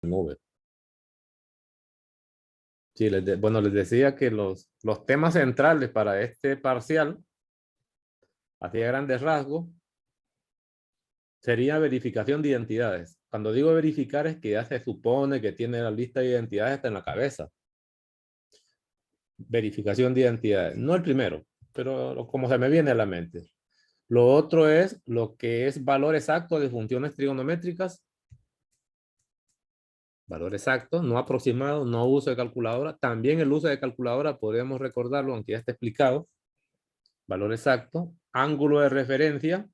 nube. Sí, bueno, les decía que los temas centrales para este parcial, así a grandes rasgos, sería verificación de identidades. Cuando digo verificar es que ya se supone que tiene la lista de identidades hasta en la cabeza. Verificación de identidades. No el primero, pero como se me viene a la mente. Lo otro es lo que es valor exacto de funciones trigonométricas. Valor exacto, no aproximado, no uso de calculadora. También el uso de calculadora podemos recordarlo, aunque ya está explicado. Valor exacto. Ángulo de referencia.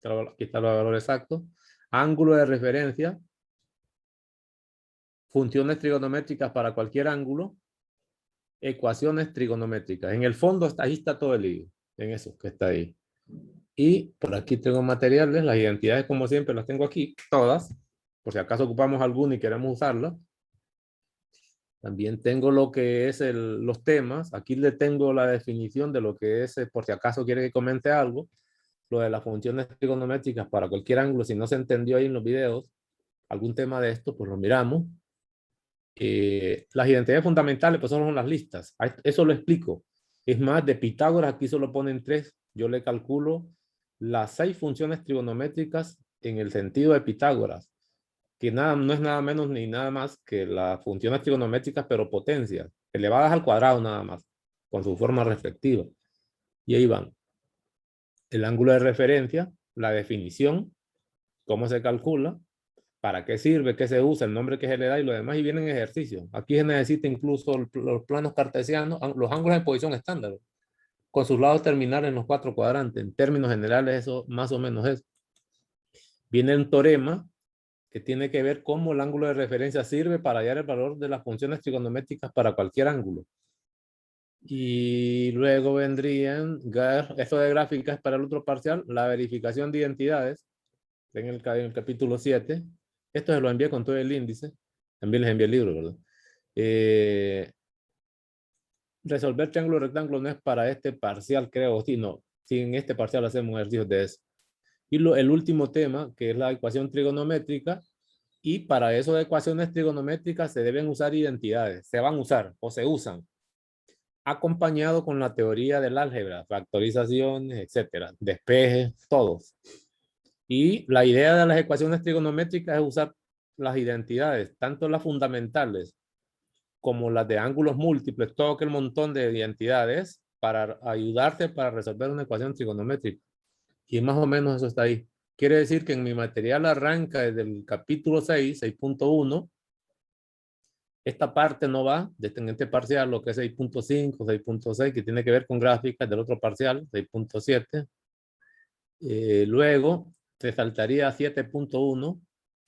Aquí está el valor exacto. Ángulo de referencia. Funciones trigonométricas para cualquier ángulo. Ecuaciones trigonométricas. En el fondo, ahí está todo el lío. En eso que está ahí. Y por aquí tengo materiales. Las identidades, como siempre, las tengo aquí. Todas. Por si acaso ocupamos alguna y queremos usarla. También tengo lo que es los temas. Aquí le tengo la definición de lo que es, por si acaso quiere que comente algo. Lo de las funciones trigonométricas para cualquier ángulo. Si no se entendió ahí en los videos algún tema de esto, pues lo miramos. Las identidades fundamentales, pues son las listas. Eso lo explico. Es más, de Pitágoras aquí solo ponen 3. Yo le calculo las 6 funciones trigonométricas en el sentido de Pitágoras, que nada, no es nada menos ni nada más que las funciones trigonométricas, pero potencias, elevadas al cuadrado nada más, con su forma respectiva. Y ahí van. El ángulo de referencia, la definición, cómo se calcula, para qué sirve, qué se usa, el nombre que se le da y lo demás, y vienen ejercicios. Aquí se necesita incluso los planos cartesianos, los ángulos de posición estándar, con sus lados terminales en los 4 cuadrantes. En términos generales, eso más o menos es. Viene un teorema que tiene que ver cómo el ángulo de referencia sirve para hallar el valor de las funciones trigonométricas para cualquier ángulo. Y luego vendrían, esto de gráficas para el otro parcial, la verificación de identidades, en el capítulo 7. Esto se lo envié con todo el índice. También les envié el libro, ¿verdad? Resolver triángulo rectángulo no es para este parcial, creo. Sí, no. Sí, en este parcial hacemos ejercicios de eso. Y el último tema, que es la ecuación trigonométrica. Y para eso de ecuaciones trigonométricas se deben usar identidades. Se van a usar o se usan. Acompañado con la teoría del álgebra, factorizaciones, etcétera, despejes, todos. Y la idea de las ecuaciones trigonométricas es usar las identidades, tanto las fundamentales como las de ángulos múltiples, todo aquel montón de identidades para ayudarte para resolver una ecuación trigonométrica. Y más o menos eso está ahí. Quiere decir que en mi material arranca desde el capítulo 6, 6.1. Esta parte no va, en este parcial, lo que es 6.5, 6.6, que tiene que ver con gráficas del otro parcial, 6.7. Luego, te saltaría 7.1,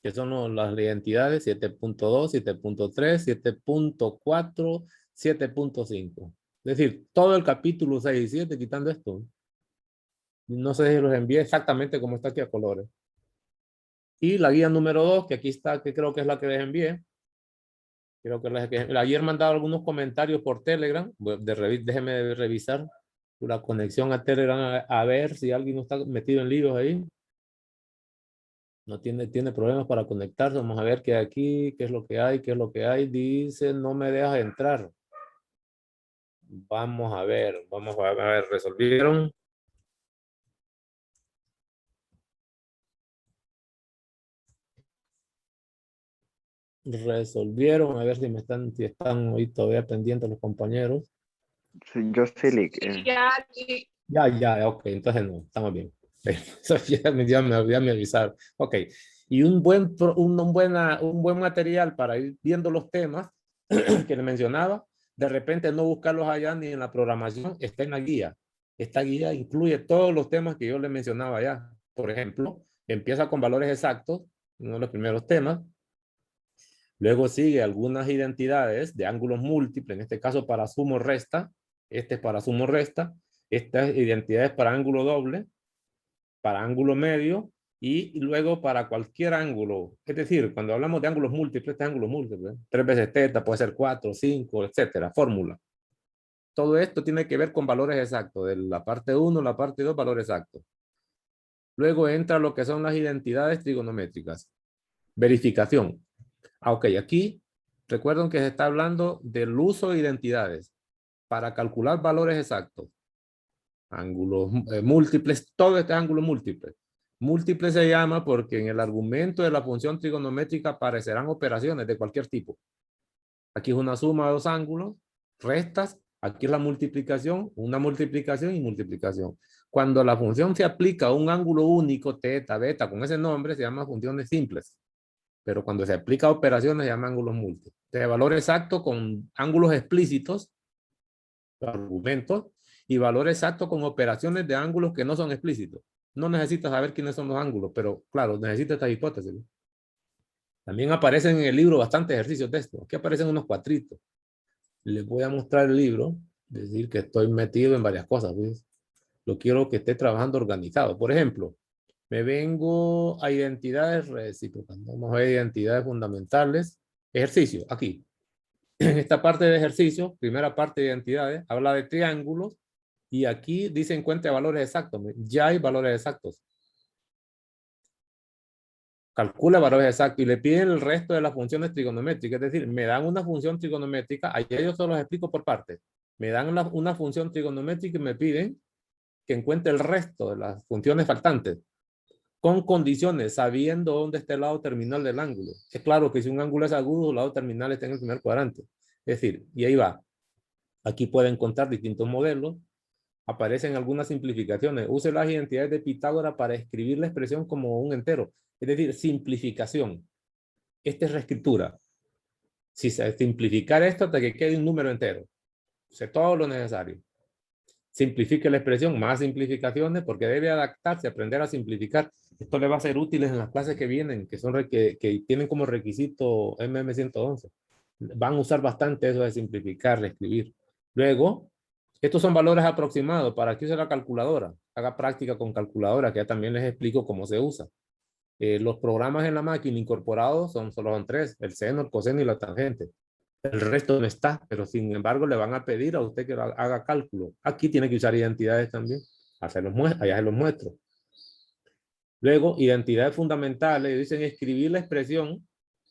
que son las identidades, 7.2, 7.3, 7.4, 7.5. Es decir, todo el capítulo 6 y 7 quitando esto. No sé si los envié exactamente como está aquí a colores. Y la guía número 2, que aquí está, que creo que es la que les envié. Creo que ayer mandado algunos comentarios por Telegram. Déjeme revisar la conexión a Telegram a ver si alguien no está metido en líos ahí. No tiene problemas para conectarse. Vamos a ver qué hay aquí, qué es lo que hay, qué es lo que hay. Dice, no me deja entrar. Vamos a ver, ¿resolvieron? Resolvieron, a ver si están hoy todavía pendientes los compañeros. Sí, yo sí, Ya, ok, entonces no, estamos bien. Eso ya me avisaron. Ok, y un buen material para ir viendo los temas que le mencionaba, de repente no buscarlos allá ni en la programación, está en la guía. Esta guía incluye todos los temas que yo le mencionaba allá. Por ejemplo, empieza con valores exactos, uno de los primeros temas. Luego sigue algunas identidades de ángulos múltiples, en este caso para sumo resta. Este es para sumo resta. Estas identidades para ángulo doble, para ángulo medio y luego para cualquier ángulo. Es decir, cuando hablamos de ángulos múltiples, este ángulo múltiple, 3 veces teta, puede ser 4, 5, etcétera, fórmula. Todo esto tiene que ver con valores exactos, de la parte 1, la parte 2, valor exacto. Luego entra lo que son las identidades trigonométricas. Verificación. Ok, aquí recuerden que se está hablando del uso de identidades para calcular valores exactos. Ángulos múltiples, todo este ángulo múltiple. Múltiple se llama porque en el argumento de la función trigonométrica aparecerán operaciones de cualquier tipo. Aquí es una suma de dos ángulos, restas, aquí es la multiplicación, una multiplicación y multiplicación. Cuando la función se aplica a un ángulo único, teta, beta, con ese nombre, se llama funciones simples. Pero cuando se aplica a operaciones, se llama ángulos múltiples. De valor exacto con ángulos explícitos, argumentos, y valor exacto con operaciones de ángulos que no son explícitos. No necesitas saber quiénes son los ángulos, pero claro, necesitas esta hipótesis. También aparecen en el libro bastantes ejercicios de esto. Aquí aparecen unos cuatritos. Les voy a mostrar el libro, decir que estoy metido en varias cosas. ¿Ves? Lo quiero que esté trabajando organizado. Por ejemplo, me vengo a identidades recíprocas. Vamos a ver identidades fundamentales. Ejercicio, aquí. En esta parte de ejercicio, primera parte de identidades, habla de triángulos y aquí dice encuentre valores exactos. Ya hay valores exactos. Calcula valores exactos y le piden el resto de las funciones trigonométricas. Es decir, me dan una función trigonométrica, allá yo solo los explico por partes. Me dan una función trigonométrica y me piden que encuentre el resto de las funciones faltantes con condiciones, sabiendo dónde está el lado terminal del ángulo. Es claro que si un ángulo es agudo, el lado terminal está en el primer cuadrante. Es decir, y ahí va. Aquí puede encontrar distintos modelos. Aparecen algunas simplificaciones. Use las identidades de Pitágoras para escribir la expresión como un entero. Es decir, simplificación. Esta es reescritura. Si se simplificar esto hasta que quede un número entero. O sea, todo lo necesario. Simplifique la expresión, más simplificaciones, porque debe adaptarse, aprender a simplificar. Esto le va a ser útil en las clases que vienen, que tienen como requisito MM111. Van a usar bastante eso de simplificar, reescribir. Luego, estos son valores aproximados. ¿Para qué usa la calculadora? Haga práctica con calculadora, que ya también les explico cómo se usa. Los programas en la máquina incorporados solo son tres: el seno, el coseno y la tangente. El resto no está, pero sin embargo le van a pedir a usted que haga cálculo. Aquí tiene que usar identidades también. Allá se los muestro. Luego, identidades fundamentales. Dicen escribir la expresión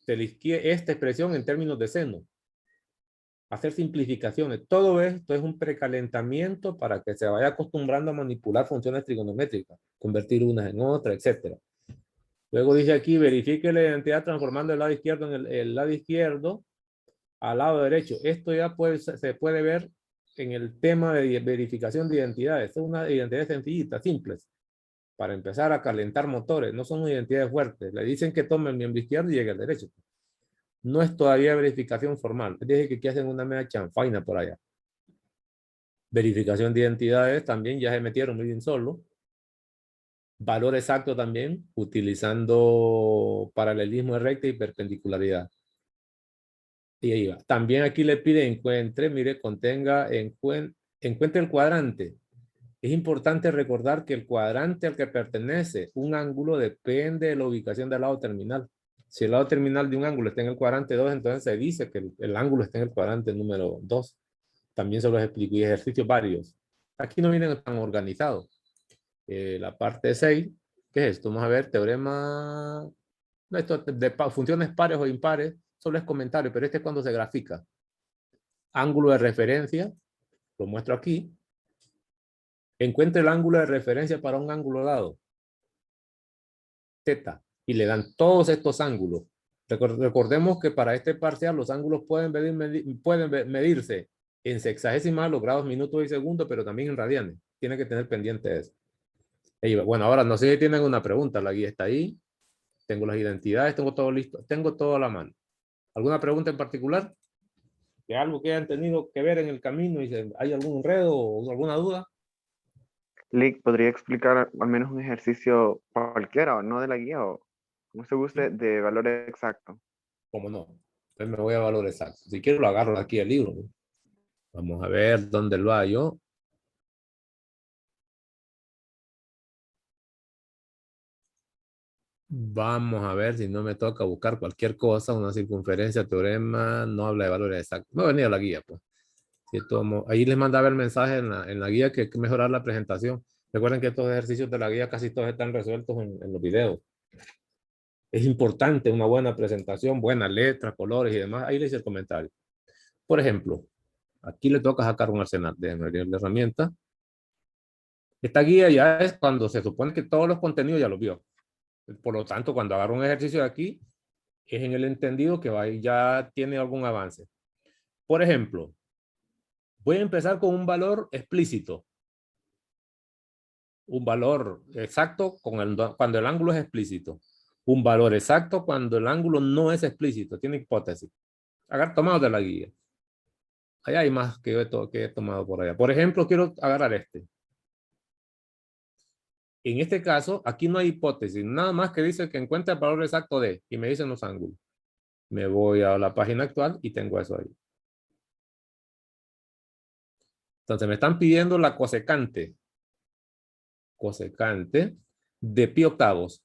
de la izquierda, esta expresión en términos de seno. Hacer simplificaciones. Todo esto es un precalentamiento para que se vaya acostumbrando a manipular funciones trigonométricas, convertir unas en otras, etc. Luego dice aquí, verifique la identidad transformando el lado izquierdo en el lado izquierdo al lado derecho. Esto ya se puede ver en el tema de verificación de identidades. Es una identidad sencillita, simples, para empezar a calentar motores. No son identidades fuertes. Le dicen que tome el miembro izquierdo y llegue al derecho. No es todavía verificación formal. Es decir, que aquí hacen una media chanfaina por allá. Verificación de identidades también ya se metieron muy bien solo. Valor exacto también, utilizando paralelismo de recta y perpendicularidad. Y ahí va. También aquí le pide encuentre, mire, encuentre el cuadrante. Es importante recordar que el cuadrante al que pertenece un ángulo depende de la ubicación del lado terminal. Si el lado terminal de un ángulo está en el cuadrante 2, entonces se dice que el ángulo está en el cuadrante número 2. También se los explico y ejercicios varios. Aquí no vienen tan organizados. La parte 6, ¿qué es esto? Vamos a ver, teorema esto de funciones pares o impares, solo es comentario, pero este es cuando se grafica. Ángulo de referencia, lo muestro aquí. Encuentre el ángulo de referencia para un ángulo dado, θ, y le dan todos estos ángulos. Recordemos que para este parcial los ángulos pueden medirse en sexagésimas, los grados, minutos y segundos, pero también en radianes. Tiene que tener pendiente eso. Bueno, ahora no sé si tienen una pregunta. La guía está ahí. Tengo las identidades, tengo todo listo. Tengo todo a la mano. ¿Alguna pregunta en particular? ¿De algo que hayan tenido que ver en el camino y hay algún enredo o alguna duda? Lick, ¿podría explicar al menos un ejercicio cualquiera, o no de la guía, o como se guste, de valor exacto? ¿Cómo no? Entonces me voy a valor exacto. Si quiero lo agarro aquí el libro, ¿no? Vamos a ver dónde lo hallo. Vamos a ver si no me toca buscar cualquier cosa, una circunferencia, teorema, no habla de valores exactos. No venía la guía, pues. Si tomo, ahí les mandaba el mensaje en la guía que hay que mejorar la presentación. Recuerden que estos ejercicios de la guía casi todos están resueltos en los videos. Es importante una buena presentación, buenas letras, colores y demás. Ahí le hice el comentario. Por ejemplo, aquí le toca sacar un arsenal de herramientas. Esta guía ya es cuando se supone que todos los contenidos ya los vio. Por lo tanto, cuando agarro un ejercicio de aquí, es en el entendido que va, ya tiene algún avance. Por ejemplo, voy a empezar con un valor explícito. Un valor exacto cuando el ángulo es explícito. Un valor exacto cuando el ángulo no es explícito, tiene hipótesis. Agarrar tomado de la guía. Allá hay más que he tomado por allá. Por ejemplo, quiero agarrar este. En este caso, aquí no hay hipótesis, nada más que dice que encuentra el valor exacto de, y me dicen los ángulos. Me voy a la página actual y tengo eso ahí. Entonces me están pidiendo la cosecante. Cosecante de pi octavos.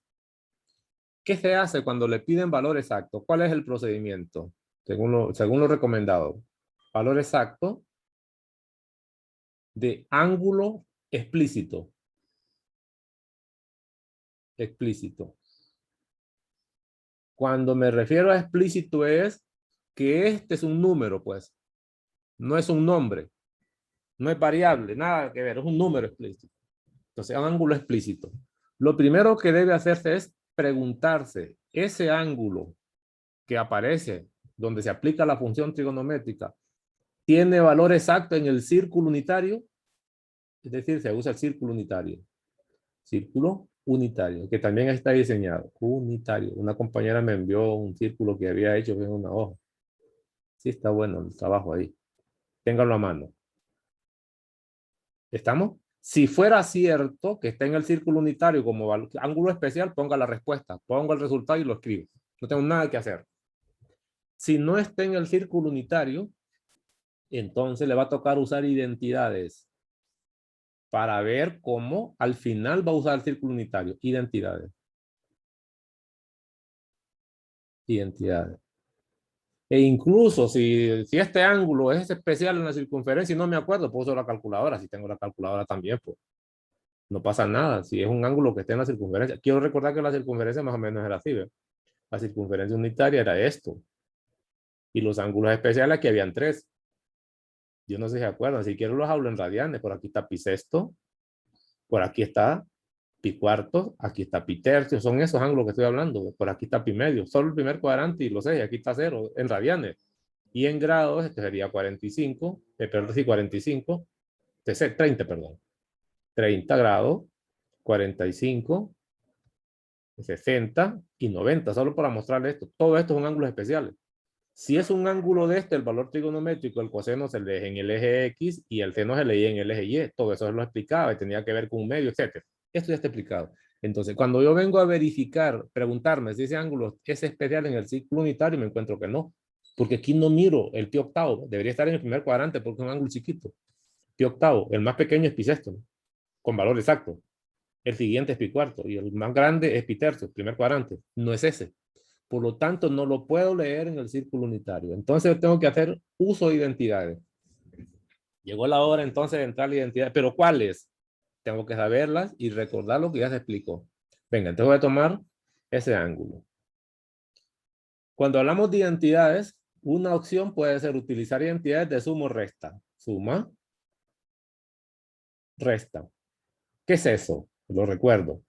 ¿Qué se hace cuando le piden valor exacto? ¿Cuál es el procedimiento? Según lo recomendado. Valor exacto de ángulo explícito. Explícito. Cuando me refiero a explícito es que este es un número, pues. No es un nombre. No es variable, nada que ver. Es un número explícito. Entonces, un ángulo explícito. Lo primero que debe hacerse es preguntarse, ese ángulo que aparece donde se aplica la función trigonométrica, ¿tiene valor exacto en el círculo unitario? Es decir, se usa el círculo unitario. Círculo unitario, que también está diseñado. Unitario. Una compañera me envió un círculo que había hecho en una hoja. Sí, está bueno el trabajo ahí. Ténganlo a mano. ¿Estamos? Si fuera cierto que está en el círculo unitario como ángulo especial, ponga la respuesta, pongo el resultado y lo escribo. No tengo nada que hacer. Si no está en el círculo unitario, entonces le va a tocar usar identidades para ver cómo al final va a usar el círculo unitario. Identidades. Identidades. E incluso si este ángulo es especial en la circunferencia y no me acuerdo, puedo usar la calculadora. Si tengo la calculadora también, pues no pasa nada. Si es un ángulo que esté en la circunferencia. Quiero recordar que la circunferencia más o menos era así, ¿ve? La circunferencia unitaria era esto. Y los ángulos especiales aquí habían tres. Yo no sé si se acuerdan. Si quiero los hablo en radianes. Por aquí está pi sexto. Por aquí está pi cuarto. Aquí está pi tercio. Son esos ángulos que estoy hablando. Por aquí está pi medio. Solo el primer cuadrante y los 6. Aquí está 0 en radianes. Y en grados, este sería 45. Perdón, sí, 45. 30, perdón. 30 grados. 45. 60 y 90. Solo para mostrarle esto. Todo esto son ángulos especiales. Si es un ángulo de este, el valor trigonométrico, el coseno se lee en el eje X y el seno se leía en el eje Y. Todo eso lo explicaba y tenía que ver con un medio, etc. Esto ya está explicado. Entonces, cuando yo vengo a verificar, preguntarme si ese ángulo es especial en el círculo unitario, me encuentro que no. Porque aquí no miro el pi octavo. Debería estar en el primer cuadrante porque es un ángulo chiquito. Pi octavo. El más pequeño es pi sexto, ¿no? Con valor exacto. El siguiente es pi cuarto y el más grande es pi tercio, primer cuadrante. No es ese. Por lo tanto, no lo puedo leer en el círculo unitario. Entonces, tengo que hacer uso de identidades. Llegó la hora entonces de entrar la identidad. ¿Pero cuáles? Tengo que saberlas y recordar lo que ya se explicó. Venga, entonces voy a tomar ese ángulo. Cuando hablamos de identidades, una opción puede ser utilizar identidades de suma o resta. Suma, resta. ¿Qué es eso? Lo recuerdo.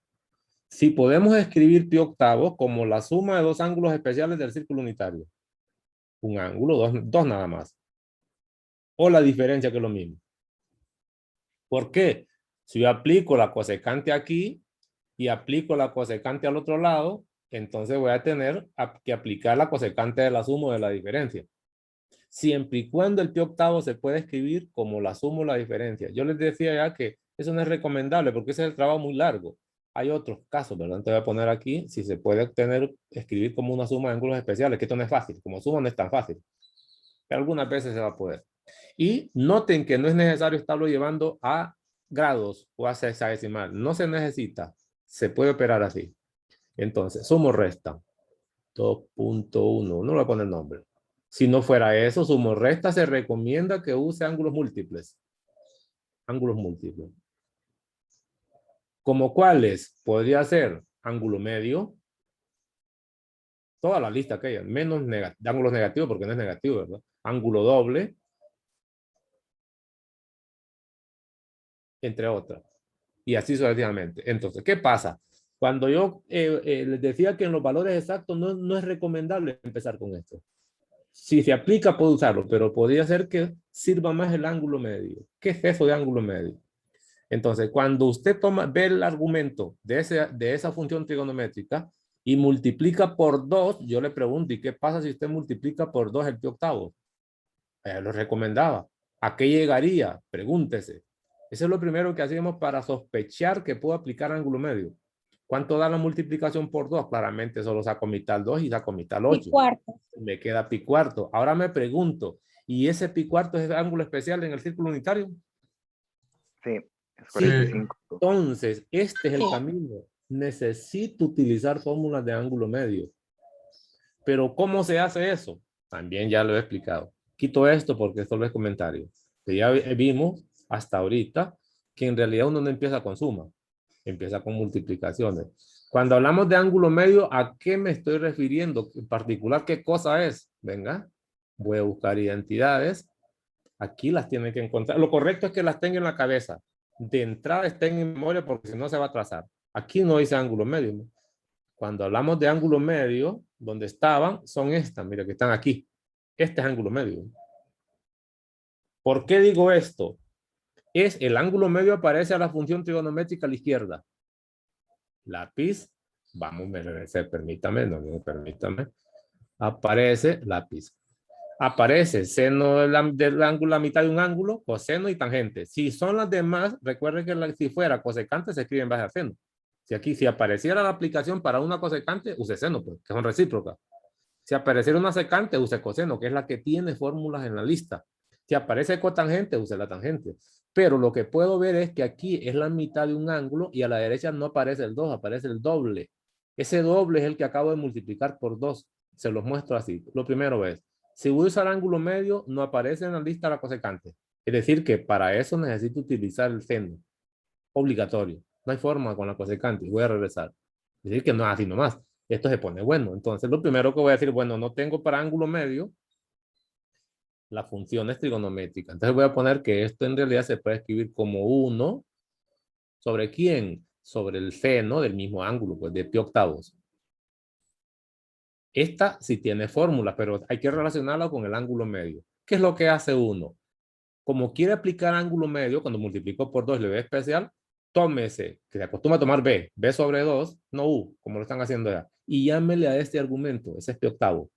Si podemos escribir pi octavos como la suma de dos ángulos especiales del círculo unitario. Un ángulo, dos nada más. O la diferencia que es lo mismo. ¿Por qué? Si yo aplico la cosecante aquí y aplico la cosecante al otro lado, entonces voy a tener que aplicar la cosecante de la suma o de la diferencia. Siempre y cuando el pi octavo se puede escribir como la suma o la diferencia. Yo les decía ya que eso no es recomendable porque ese es el trabajo muy largo. Hay otros casos, ¿verdad? Entonces voy a poner aquí si se puede obtener, escribir como una suma de ángulos especiales, que esto no es fácil. Como suma no es tan fácil. Pero algunas veces se va a poder. Y noten que no es necesario estarlo llevando a grados o a sexagesimal. No se necesita. Se puede operar así. Entonces, suma o resta. 2.1. No le voy a poner nombre. Si no fuera eso, suma o resta se recomienda que use ángulos múltiples. Ángulos múltiples. ¿Como cuáles? Podría ser ángulo medio, Toda la lista aquella, menos de ángulos negativos, porque no es negativo, ¿verdad? Ángulo doble, entre otras. Y así sucesivamente. Entonces, ¿qué pasa? Cuando yo les decía que en los valores exactos no es recomendable empezar con esto. Si se aplica, puedo usarlo, pero podría ser que sirva más el ángulo medio. ¿Qué es eso de ángulo medio? Entonces, cuando usted ve el argumento de esa función trigonométrica y multiplica por 2, yo le pregunto, ¿y qué pasa si usted multiplica por 2 el pi octavo? Lo recomendaba. ¿A qué llegaría? Pregúntese. Eso es lo primero que hacíamos para sospechar que puedo aplicar ángulo medio. ¿Cuánto da la multiplicación por 2? Claramente solo saco mitad 2 y saco mitad 8. Pi cuarto. Me queda pi cuarto. Ahora me pregunto, ¿y ese pi cuarto es el ángulo especial en el círculo unitario? Sí, es Sí. 45. Entonces, este es el camino. Necesito utilizar fórmulas de ángulo medio. Pero ¿cómo se hace eso? También ya lo he explicado. Quito esto porque solo es comentario. Que ya vimos hasta ahorita que en realidad uno no empieza con suma, empieza con multiplicaciones. Cuando hablamos de ángulo medio, ¿a qué me estoy refiriendo? En particular, ¿qué cosa es? Venga, voy a buscar identidades. Aquí las tienen que encontrar. Lo correcto es que las tenga en la cabeza. De entrada estén en memoria porque si no se va a atrasar. Aquí no dice ángulo medio, ¿no? Cuando hablamos de ángulo medio, donde estaban, son estas, mira, que están aquí. Este es ángulo medio. ¿Por qué digo esto? El ángulo medio aparece a la función trigonométrica a la izquierda. Lápiz, vamos, me regresé, permítame, permítame. Aparece lápiz. Aparece seno del ángulo, la mitad de un ángulo, coseno y tangente. Si son las demás, recuerden que si fuera cosecante se escribe en base a seno. Si apareciera la aplicación para una cosecante, use seno, pues, que son recíprocas. Si apareciera una secante, use coseno, que es la que tiene fórmulas en la lista. Si aparece cotangente, use la tangente. Pero lo que puedo ver es que aquí es la mitad de un ángulo y a la derecha no aparece el 2, aparece el doble. Ese doble es el que acabo de multiplicar por 2. Se los muestro así. Lo primero es, si voy a usar ángulo medio, no aparece en la lista la cosecante. Es decir, que para eso necesito utilizar el seno. Obligatorio. No hay forma con la cosecante. Voy a regresar. Es decir, que no es así nomás. Esto se pone bueno. Entonces, lo primero que voy a decir, bueno, no tengo para ángulo medio la función es trigonométrica. Entonces voy a poner que esto en realidad se puede escribir como 1 sobre quién? Sobre el seno del mismo ángulo, pues de pi octavos. Esta sí tiene fórmula, pero hay que relacionarla con el ángulo medio. ¿Qué es lo que hace uno? Como quiere aplicar ángulo medio, cuando multiplico por 2 le ve especial, tómese, que se acostumbra a tomar B sobre 2, no U, como lo están haciendo ya, y llámele a este argumento, ese es pi octavo.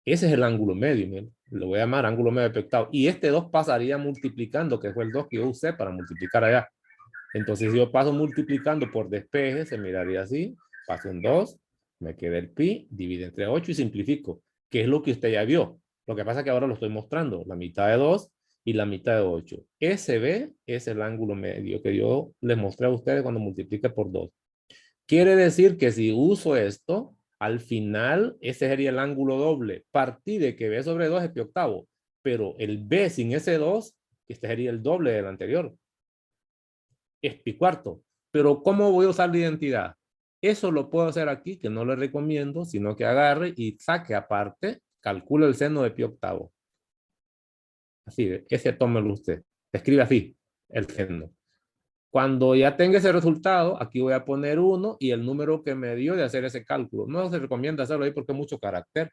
Ese es el ángulo medio, miren. Lo voy a llamar ángulo medio de pi octavo. Y este 2 pasaría multiplicando, que fue el 2 que yo usé para multiplicar allá. Entonces, si yo paso multiplicando por despeje, se miraría así, paso un 2, me queda el pi, divide entre 8 y simplifico, que es lo que usted ya vio. Lo que pasa es que ahora lo estoy mostrando, la mitad de 2 y la mitad de 8. Ese B es el ángulo medio que yo les mostré a ustedes cuando multiplique por 2. Quiere decir que si uso esto, al final ese sería el ángulo doble. Partí de que B sobre 2 es pi octavo, pero el B sin ese 2, este sería el doble del anterior. Es pi cuarto. Pero ¿cómo voy a usar la identidad? Eso lo puedo hacer aquí, que no le recomiendo, sino que agarre y saque aparte, calcule el seno de pi octavo. Así, ese tómelo usted. Escribe así, el seno. Cuando ya tenga ese resultado, aquí voy a poner 1 y el número que me dio de hacer ese cálculo. No se recomienda hacerlo ahí porque es mucho carácter.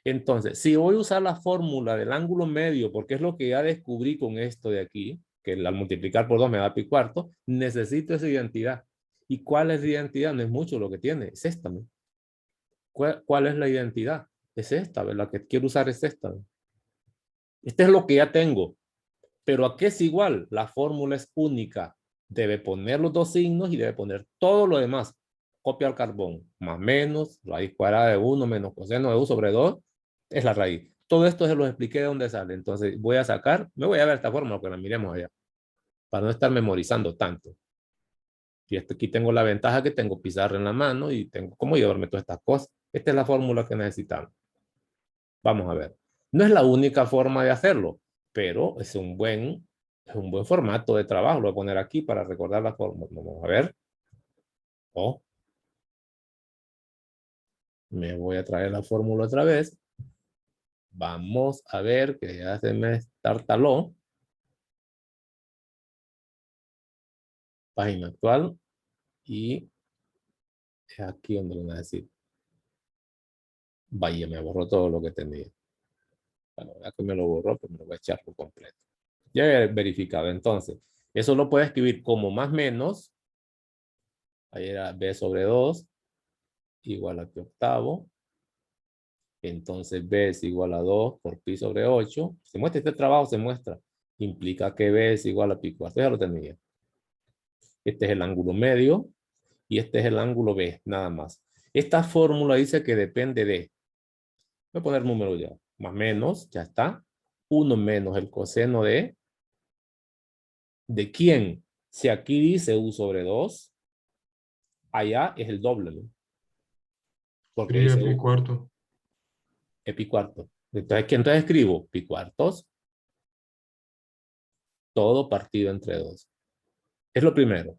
Entonces, si voy a usar la fórmula del ángulo medio, porque es lo que ya descubrí con esto de aquí, que al multiplicar por 2 me da pi cuarto, necesito esa identidad. ¿Y cuál es la identidad? No es mucho lo que tiene, es esta, ¿no? ¿Cuál es la identidad? Es esta, ¿verdad? La que quiero usar es esta, ¿no? Este es lo que ya tengo. Pero ¿a qué es igual? La fórmula es única. Debe poner los dos signos y debe poner todo lo demás. Copia al carbón. Más menos, raíz cuadrada de 1 menos coseno de U sobre 2 es la raíz. Todo esto se lo expliqué de dónde sale. Entonces voy a sacar, me voy a ver esta fórmula, que la miremos allá, para no estar memorizando tanto. Y aquí tengo la ventaja que tengo pizarra en la mano y tengo cómo llevarme todas estas cosas. Esta es la fórmula que necesitamos. Vamos a ver. No es la única forma de hacerlo, pero es un buen formato de trabajo. Lo voy a poner aquí para recordar la fórmula. Vamos a ver. Oh. Me voy a traer la fórmula otra vez. Vamos a ver que ya se me estartaló. Página actual. Y es aquí donde lo necesito. Vaya, me borró todo lo que tenía. Bueno, ya que me lo borró, pues me lo voy a echar por completo. Ya he verificado. Entonces, eso lo puedes escribir como más menos. Ahí era b sobre 2 igual a pi octavo. Entonces b es igual a 2 por pi sobre 8. Se muestra este trabajo, se muestra. Implica que b es igual a pi cuarto. Ya lo tenía. Este es el ángulo medio y este es el ángulo b, nada más. Esta fórmula dice que depende de. Voy a poner número ya. Más menos, ya está. 1 menos el coseno ¿de quién? Si aquí dice u sobre 2, allá es el doble, ¿no? Porque Sería dice pi u, cuarto. es pi cuarto. Entonces escribo pi cuartos, todo partido entre 2. Es lo primero.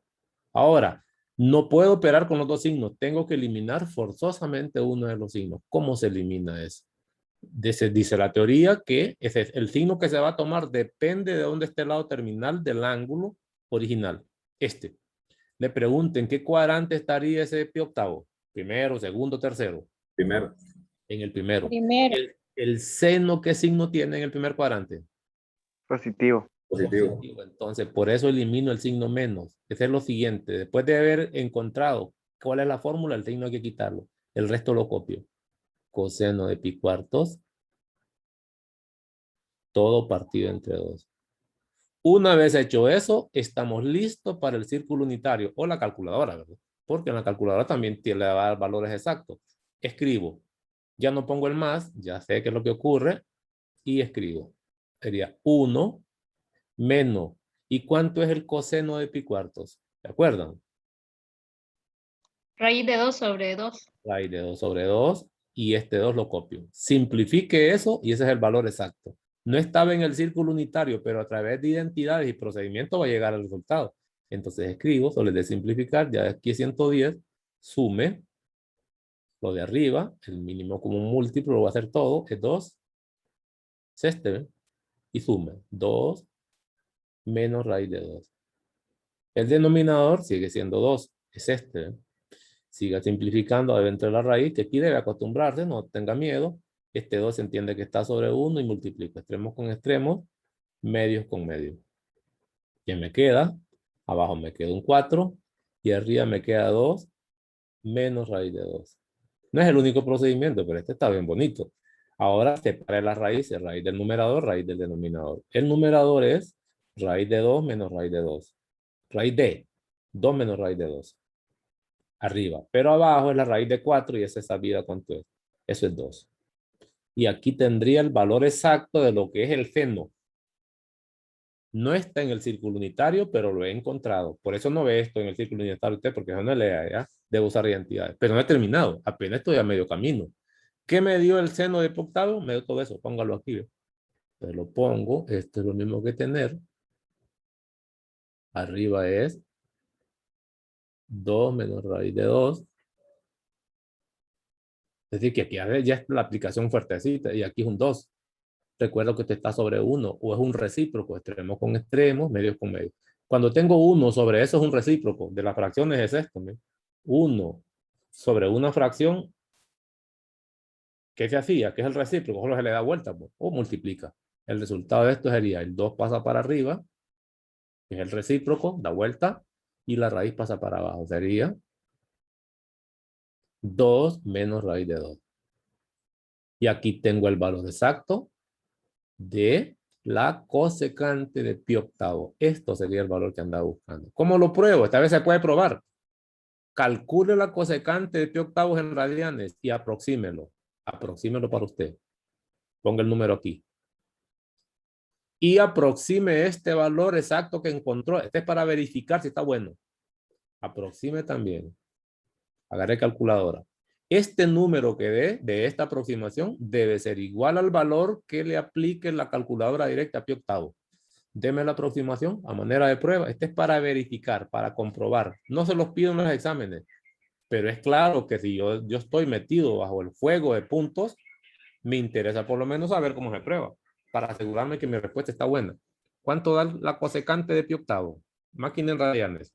Ahora, no puedo operar con los dos signos. Tengo que eliminar forzosamente uno de los signos. ¿Cómo se elimina eso? Dice la teoría que el signo que se va a tomar depende de dónde esté el lado terminal del ángulo original. Este. Le pregunten qué cuadrante estaría ese pi octavo. Primero, segundo, tercero. Primero. En el primero. Primero. El seno, ¿qué signo tiene en el primer cuadrante? Positivo. Positivo. Entonces, por eso elimino el signo menos. Ese es lo siguiente. Después de haber encontrado cuál es la fórmula, el signo hay que quitarlo. El resto lo copio. Coseno de pi cuartos. Todo partido entre 2. Una vez hecho eso, estamos listos para el círculo unitario o la calculadora, ¿verdad? Porque en la calculadora también tiene a dar valores exactos. Escribo. Ya no pongo el más, ya sé qué es lo que ocurre. Y escribo. Sería 1 menos. ¿Y cuánto es el coseno de pi cuartos? ¿Se acuerdan? Raíz de 2 sobre 2. Raíz de 2 sobre 2 y este 2 lo copio. Simplifique eso y ese es el valor exacto. No estaba en el círculo unitario, pero a través de identidades y procedimientos va a llegar al resultado. Entonces escribo, solo de simplificar, ya aquí es 110, sume lo de arriba, el mínimo como un múltiplo, lo voy a hacer todo, es 2, es este, ¿ven? Y sume, 2 menos raíz de 2. El denominador sigue siendo 2, es este, ¿ven? Siga simplificando dentro de la raíz, que aquí debe acostumbrarse, no tenga miedo. Este 2 se entiende que está sobre 1 y multiplico extremos con extremos, medios con medios. ¿Qué me queda? Abajo me queda un 4 y arriba me queda 2 menos raíz de 2. No es el único procedimiento, pero este está bien bonito. Ahora separe las raíces, raíz del numerador, raíz del denominador. El numerador es raíz de 2 menos raíz de 2. Raíz de 2 menos raíz de 2. Arriba. Pero abajo es la raíz de 4 y esa es sabida cuánto es. Eso es 2. Y aquí tendría el valor exacto de lo que es el seno. No está en el círculo unitario, pero lo he encontrado. Por eso no ve esto en el círculo unitario usted, porque eso no lea, ¿ya? Debo usar identidades. Pero no he terminado. Apenas estoy a medio camino. ¿Qué me dio el seno de pi octavo? Me dio todo eso. Póngalo aquí. Entonces lo pongo. Esto es lo mismo que tener. Arriba es 2 menos raíz de 2. Es decir, que aquí ya es la aplicación fuertecita y aquí es un 2. Recuerdo que este está sobre 1 o es un recíproco, extremos con extremos, medios con medios. Cuando tengo 1 sobre eso es un recíproco. De las fracciones es esto. 1 sobre una fracción, ¿qué se hacía? ¿Qué es el recíproco? Solo se le da vuelta o multiplica. El resultado de esto sería el 2 pasa para arriba, que es el recíproco, da vuelta, y la raíz pasa para abajo. Sería 2 menos raíz de 2. Y aquí tengo el valor exacto de la cosecante de pi octavo. Esto sería el valor que andaba buscando. ¿Cómo lo pruebo? Esta vez se puede probar. Calcule la cosecante de pi octavos en radianes y aproxímelo. Aproxímelo para usted. Ponga el número aquí. Y aproxime este valor exacto que encontró. Este es para verificar si está bueno. Aproxime también. Agarre calculadora. Este número que dé de esta aproximación debe ser igual al valor que le aplique la calculadora directa a pi octavo. Deme la aproximación a manera de prueba. Este es para verificar, para comprobar. No se los pido en los exámenes. Pero es claro que si yo estoy metido bajo el fuego de puntos, me interesa por lo menos saber cómo se prueba, para asegurarme que mi respuesta está buena. ¿Cuánto da la cosecante de pi octavo? Máquina en radianes.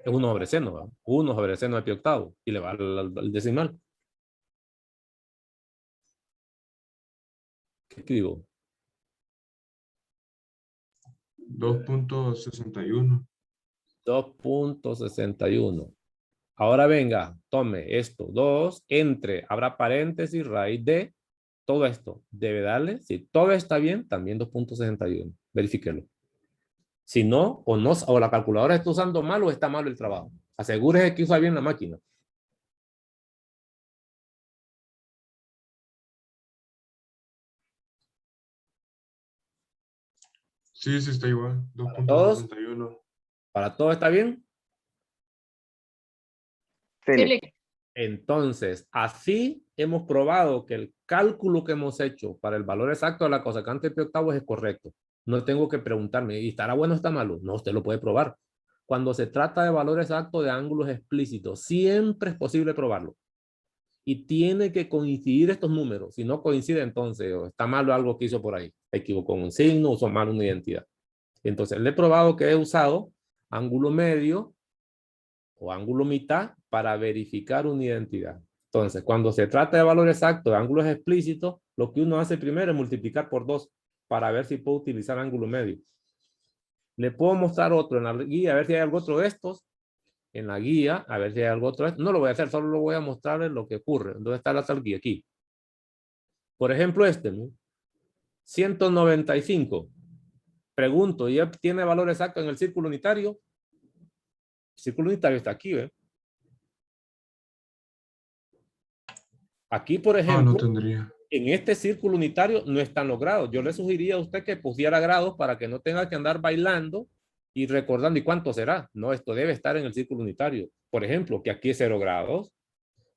Es 1 sobre seno, ¿verdad? 1 sobre seno de pi octavo. Y le va al decimal. ¿Qué escribo? 2.61. 2.61. Ahora venga, tome esto. 2 entre, habrá paréntesis, raíz de, todo esto. Debe darle, si todo está bien, también 2.61. Verifíquelo. Si no, o la calculadora está usando mal o está mal el trabajo. Asegúrese que usa bien la máquina. Sí, sí está igual. ¿Todos? 2.61. ¿Para todo está bien? Sí, Sí, Lick. Lick. Entonces, así hemos probado que el cálculo que hemos hecho para el valor exacto de la cosecante de pi octavo es correcto. No tengo que preguntarme, ¿y estará bueno o está malo? No, usted lo puede probar. Cuando se trata de valor exacto de ángulos explícitos, siempre es posible probarlo. Y tiene que coincidir estos números. Si no coincide, entonces o está malo algo que hizo por ahí. Equivocó un signo, usó mal una identidad. Entonces, le he probado que he usado ángulo medio o ángulo mitad para verificar una identidad. Entonces, cuando se trata de valor exacto de ángulos explícitos, lo que uno hace primero es multiplicar por 2 para ver si puedo utilizar ángulo medio. Le puedo mostrar otro en la guía, a ver si hay algo otro de estos. En la guía, a ver si hay algo otro de estos. No lo voy a hacer, solo lo voy a mostrarles lo que ocurre. ¿Dónde está la tal guía? Aquí. Por ejemplo, este, ¿no? 195. Pregunto, ¿ya tiene valor exacto en el círculo unitario? El círculo unitario está aquí, ¿ve? Aquí, por Ah, no ejemplo, tendría. en este círculo unitario no están los grados. Yo le sugeriría a usted que pusiera grados para que no tenga que andar bailando y recordando, ¿y cuánto será? No, esto debe estar en el círculo unitario. Por ejemplo, que aquí es 0 grados,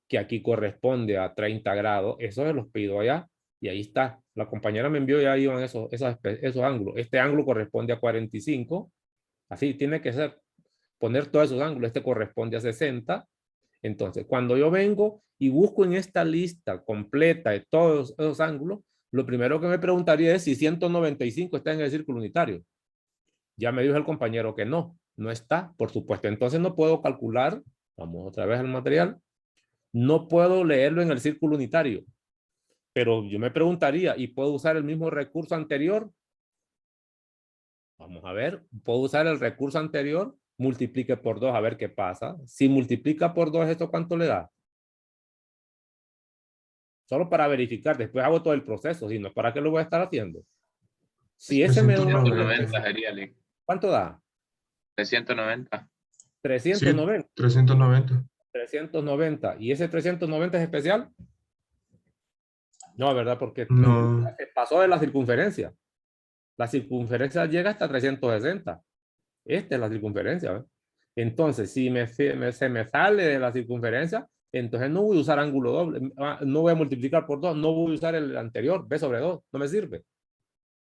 que aquí corresponde a 30 grados, eso se los pido allá, y ahí está. La compañera me envió, ya iban esos ángulos. Este ángulo corresponde a 45, así tiene que ser, poner todos esos ángulos. Este corresponde a 60. Entonces, cuando yo vengo y busco en esta lista completa de todos esos ángulos, lo primero que me preguntaría es si 195 está en el círculo unitario. Ya me dijo el compañero que no, no está, por supuesto. Entonces no puedo calcular, vamos otra vez al material, no puedo leerlo en el círculo unitario. Pero yo me preguntaría, ¿y puedo usar el mismo recurso anterior? Vamos a ver, ¿puedo usar el recurso anterior? Multiplique por 2 a ver qué pasa. Si multiplica por 2, ¿esto cuánto le da? Solo para verificar, después hago todo el proceso, si no, ¿para qué lo voy a estar haciendo? Si ese me da, 390 sería, Lick. ¿cuánto da? 390. Sí, 390. 390. 390. ¿Y ese 390 es especial? No, ¿verdad? Porque No. se pasó de la circunferencia. La circunferencia llega hasta 360. Esta es la circunferencia, ¿ves? Entonces, si se me sale de la circunferencia, entonces no voy a usar ángulo doble, no voy a multiplicar por 2, no voy a usar el anterior, b sobre 2, no me sirve.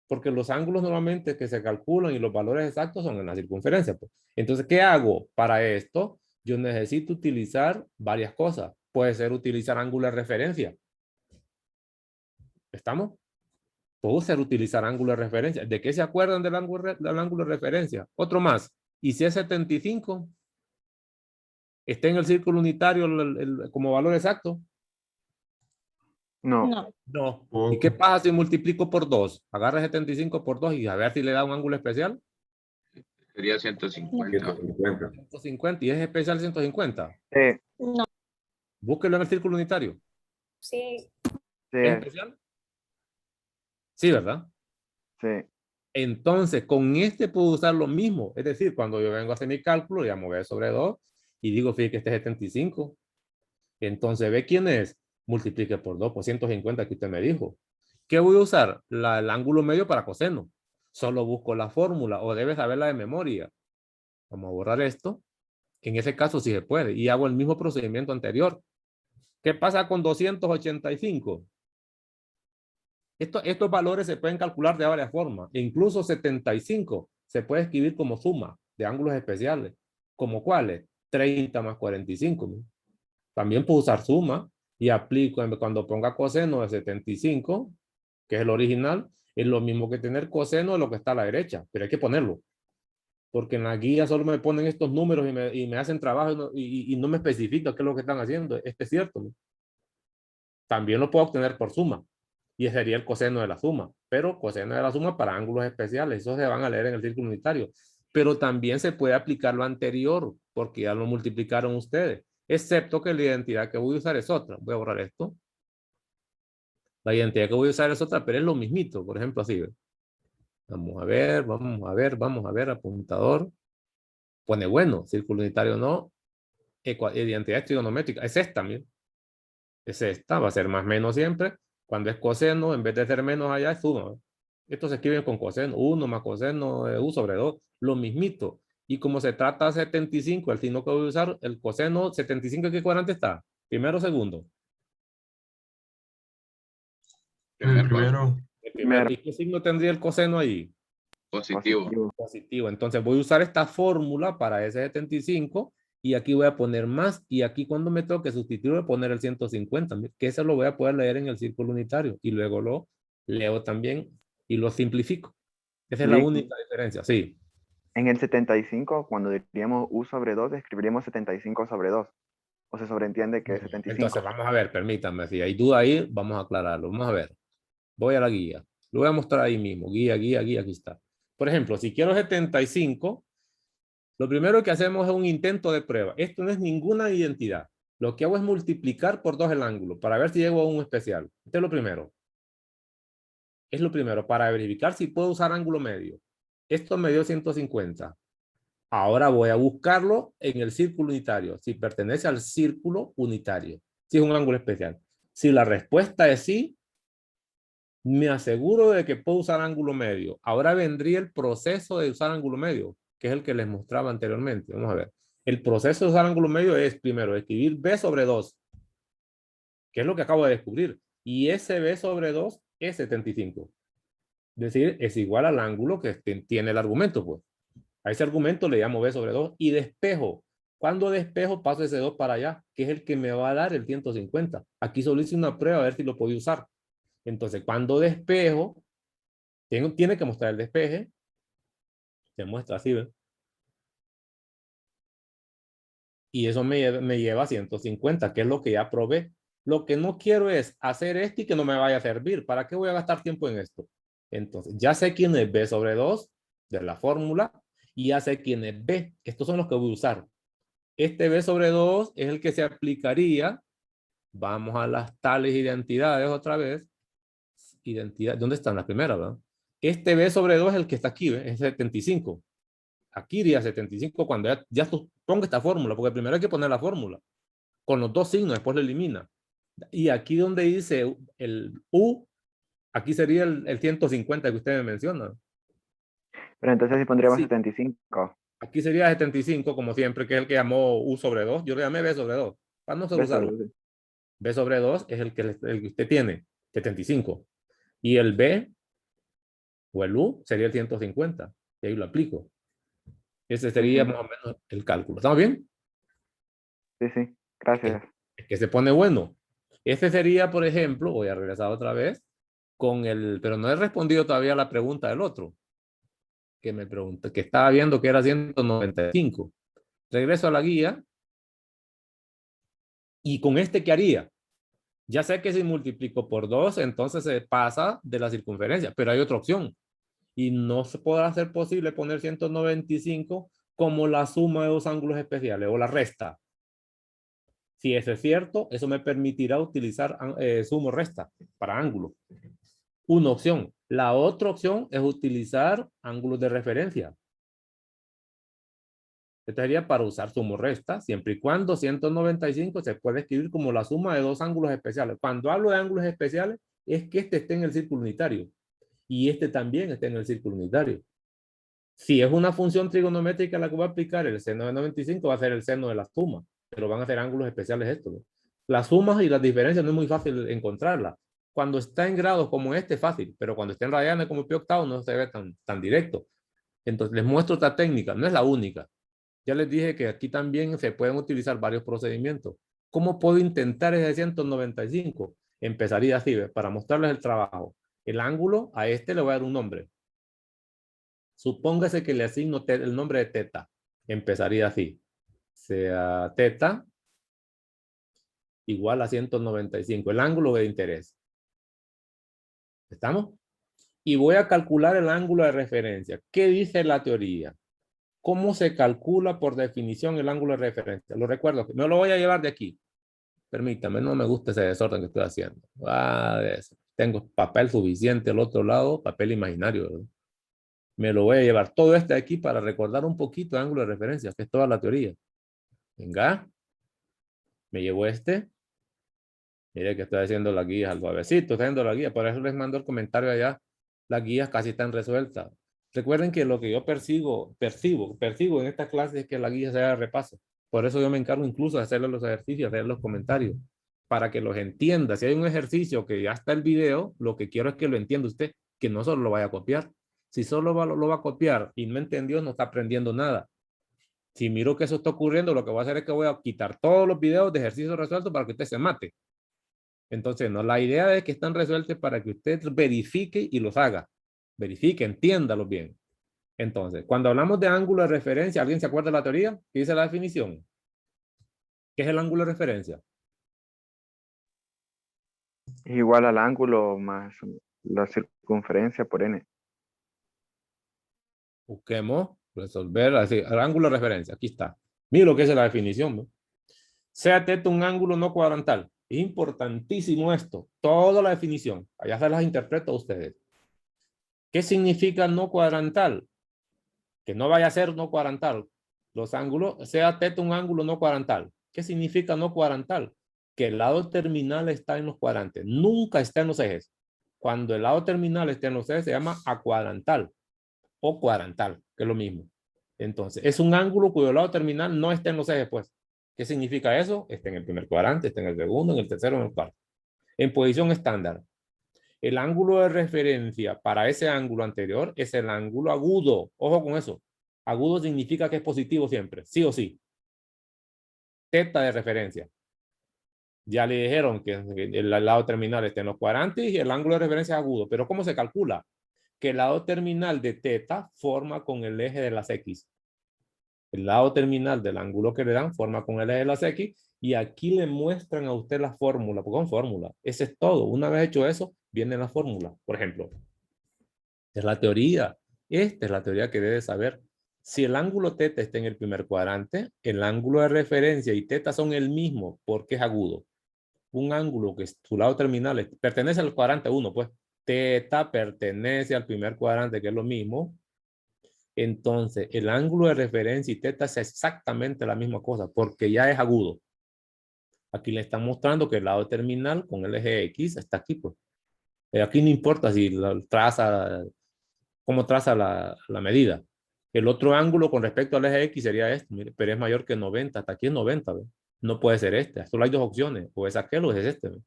Porque los ángulos normalmente que se calculan y los valores exactos son en la circunferencia, pues. Entonces, ¿qué hago para esto? Yo necesito utilizar varias cosas. Puede ser utilizar ángulo de referencia. ¿Estamos? Puedo ser utilizar ángulo de referencia. ¿De qué se acuerdan del ángulo de referencia? Otro más. ¿Y si es 75? ¿Está en el círculo unitario como valor exacto? No. No. No. ¿Y Poco. qué pasa si multiplico por 2? Agarra 75 por 2 y a ver si le da un ángulo especial. Sería 150. 150. ¿Y es especial 150? Sí, No. Búsquelo en el círculo unitario. Sí. sí, ¿Es especial? Sí, ¿verdad? sí. Entonces, con este puedo usar lo mismo. Es decir, cuando yo vengo a hacer mi cálculo, llamo b sobre 2 y digo, fíjate que este es 75. Entonces, ¿ve quién es? Multiplique por 2, por 150 que usted me dijo. ¿Qué voy a usar? El ángulo medio para coseno. Solo busco la fórmula o debes saberla de memoria. Vamos a borrar esto. En ese caso sí se puede. Y hago el mismo procedimiento anterior. ¿Qué pasa con 285? Estos valores se pueden calcular de varias formas. Incluso 75 se puede escribir como suma de ángulos especiales. ¿Como cuáles? 30 más 45. ¿No? También puedo usar suma y aplico cuando ponga coseno de 75, que es el original, es lo mismo que tener coseno de lo que está a la derecha, pero hay que ponerlo. Porque en la guía solo me ponen estos números y me hacen trabajo y no me especifica qué es lo que están haciendo. Este es cierto, ¿no? También lo puedo obtener por suma. Y ese sería el coseno de la suma. Pero coseno de la suma para ángulos especiales. Eso se van a leer en el círculo unitario. Pero también se puede aplicar lo anterior, porque ya lo multiplicaron ustedes. Excepto que la identidad que voy a usar es otra. Voy a borrar esto. La identidad que voy a usar es otra, pero es lo mismito. Por ejemplo, así. ¿Ve? Vamos a ver, vamos a ver, vamos a ver. Apuntador. Pone bueno. Círculo unitario no. Identidad trigonométrica. Es esta, miren. Es esta. Va a ser más menos siempre. Cuando es coseno, en vez de ser menos allá, es 1. Esto se escribe con coseno. 1 más coseno de u sobre 2. Lo mismito. Y como se trata de 75, el signo que voy a usar, el coseno 75, ¿qué cuadrante está? ¿Primero o segundo? El primero. El primero. ¿Y qué signo tendría el coseno ahí? Positivo. Positivo. Entonces voy a usar esta fórmula para ese 75 y aquí voy a poner más y aquí cuando me toque sustituir voy a poner el 150, que eso lo voy a poder leer en el círculo unitario y luego lo leo también y lo simplifico. Esa es la única diferencia, sí. En el 75, cuando diríamos u sobre 2, escribiríamos 75 sobre 2. O se sobreentiende que es 75. Entonces vamos a ver, permítanme, si hay duda ahí, vamos a aclararlo. Vamos a ver. Voy a la guía. Lo voy a mostrar ahí mismo. Guía, aquí está. Por ejemplo, si quiero 75, lo primero que hacemos es un intento de prueba. Esto no es ninguna identidad. Lo que hago es multiplicar por 2 el ángulo para ver si llego a un especial. Este es lo primero. Es lo primero para verificar si puedo usar ángulo medio. Esto me dio 150. Ahora voy a buscarlo en el círculo unitario. Si pertenece al círculo unitario. Si es un ángulo especial. Si la respuesta es sí, me aseguro de que puedo usar ángulo medio. Ahora vendría el proceso de usar ángulo medio, que es el que les mostraba anteriormente. Vamos a ver. El proceso de usar ángulo medio es primero escribir b sobre 2, que es lo que acabo de descubrir. Y ese b sobre 2 es 75. Es decir, es igual al ángulo que tiene el argumento, pues. A ese argumento le llamo b sobre 2 y despejo. Cuando despejo, paso ese 2 para allá, que es el que me va a dar el 150. Aquí solo hice una prueba a ver si lo podía usar. Entonces, cuando despejo, tiene que mostrar el despeje. Se muestra así, ¿ves? Y eso me lleva a 150, que es lo que ya probé. Lo que no quiero es hacer esto y que no me vaya a servir. ¿Para qué voy a gastar tiempo en esto? Entonces, ya sé quién es b sobre 2 de la fórmula y ya sé quién es b. Estos son los que voy a usar. Este b sobre 2 es el que se aplicaría. Vamos a las tales identidades otra vez. Identidad, ¿dónde están las primeras, verdad? Este b sobre 2 es el que está aquí, ¿ves? Es 75. Aquí iría 75 cuando ya ponga esta fórmula, porque primero hay que poner la fórmula. Con los dos signos, después lo elimina. Y aquí donde dice el u, aquí sería el 150 que usted me menciona. Pero entonces sí pondríamos Sí. 75. Aquí sería 75, como siempre, que es el que llamó u sobre 2. Yo le llamé b sobre 2. Para no usarlo. B sobre 2 es el que usted tiene, 75. Y el b o el u sería el 150. Y ahí lo aplico. Ese sería más o menos el cálculo. ¿Estamos bien? Sí, gracias. Es que se pone bueno. Ese sería, por ejemplo, voy a regresar otra vez, pero no he respondido todavía a la pregunta del otro, que me pregunta, que estaba viendo que era 195. Regreso a la guía. ¿Y con este qué haría? Ya sé que si multiplico por 2, entonces se pasa de la circunferencia, pero hay otra opción. Y no se podrá hacer posible poner 195 como la suma de dos ángulos especiales o la resta. Si eso es cierto, eso me permitirá utilizar suma o resta para ángulos. Una opción. La otra opción es utilizar ángulos de referencia. Esto sería para usar suma o resta, siempre y cuando 195 se puede escribir como la suma de dos ángulos especiales. Cuando hablo de ángulos especiales, es que este esté en el círculo unitario y este también esté en el círculo unitario. Si es una función trigonométrica la que va a aplicar, el seno de 95 va a ser el seno de la suma, pero van a ser ángulos especiales estos, ¿no? Las sumas y las diferencias no es muy fácil encontrarlas. Cuando está en grados como este es fácil, pero cuando está en radianes como pi octavo no se ve tan directo. Entonces les muestro otra técnica, no es la única, Ya les dije que aquí también se pueden utilizar varios procedimientos. ¿Cómo puedo intentar ese 195? Empezaría así, ¿ve? Para mostrarles el trabajo. El ángulo, a este le voy a dar un nombre. Supóngase que le asigno el nombre de teta. Empezaría así. Sea teta igual a 195. El ángulo de interés. ¿Estamos? Y voy a calcular el ángulo de referencia. ¿Qué dice la teoría? ¿Cómo se calcula por definición el ángulo de referencia? Lo recuerdo, no lo voy a llevar de aquí. Permítame, no me gusta ese desorden que estoy haciendo. Tengo papel suficiente al otro lado, papel imaginario, ¿verdad? Me lo voy a llevar todo este de aquí para recordar un poquito el ángulo de referencia, que es toda la teoría. Venga, me llevo este. Mire que estoy haciendo las guías al suavecito, estoy haciendo la guía. Por eso les mando el comentario allá. Las guías casi están resueltas. Recuerden que lo que yo percibo en esta clase es que la guía se haga repaso. Por eso yo me encargo incluso de hacerle los ejercicios, hacer los comentarios, para que los entienda. Si hay un ejercicio que ya está el video, lo que quiero es que lo entienda usted, que no solo lo vaya a copiar. Si solo lo va a copiar y no entendió, no está aprendiendo nada. Si miro que eso está ocurriendo, lo que voy a hacer es que voy a quitar todos los videos de ejercicios resueltos para que usted se mate. Entonces, no, la idea es que están resueltos para que usted verifique y los haga. Verifique, entiéndalos bien. Entonces, cuando hablamos de ángulo de referencia, ¿alguien se acuerda de la teoría? ¿Qué dice la definición? ¿Qué es el ángulo de referencia? Es igual al ángulo más la circunferencia por n. Busquemos, resolver, así, el ángulo de referencia. Aquí está. Mira lo que es la definición, ¿no? Sea θ un ángulo no cuadrantal. Es importantísimo esto. Toda la definición. Allá se las interpreto a ustedes. ¿Qué significa no cuadrantal? Que no vaya a ser no cuadrantal. Los ángulos, sea θ un ángulo no cuadrantal. ¿Qué significa no cuadrantal? Que el lado terminal está en los cuadrantes. Nunca está en los ejes. Cuando el lado terminal está en los ejes se llama acuadrantal o cuadrantal, que es lo mismo. Entonces, es un ángulo cuyo lado terminal no está en los ejes, pues. ¿Qué significa eso? Está en el primer cuadrante, está en el segundo, en el tercero, en el cuarto. En posición estándar. El ángulo de referencia para ese ángulo anterior es el ángulo agudo. Ojo con eso. Agudo significa que es positivo siempre, sí o sí. Teta de referencia. Ya le dijeron que el lado terminal está en los cuadrantes y el ángulo de referencia es agudo. Pero ¿cómo se calcula? Que el lado terminal de teta forma con el eje de las X. El lado terminal del ángulo que le dan forma con el eje de las X y aquí le muestran a usted la fórmula, porque con fórmula. Ese es todo. Una vez hecho eso, viene la fórmula. Por ejemplo, es la teoría. Esta es la teoría que debe saber. Si el ángulo θ está en el primer cuadrante, el ángulo de referencia y θ son el mismo porque es agudo. Un ángulo que su lado terminal pertenece al cuadrante 1, pues θ pertenece al primer cuadrante, que es lo mismo. Entonces, el ángulo de referencia y θ es exactamente la misma cosa porque ya es agudo. Aquí le están mostrando que el lado terminal con el eje X está aquí, pues. Aquí no importa si cómo traza la medida. El otro ángulo con respecto al eje X sería este, mire, pero es mayor que 90. Hasta aquí es 90, ¿ve? No puede ser este. Solo hay dos opciones. O es aquel o es este, ¿ve?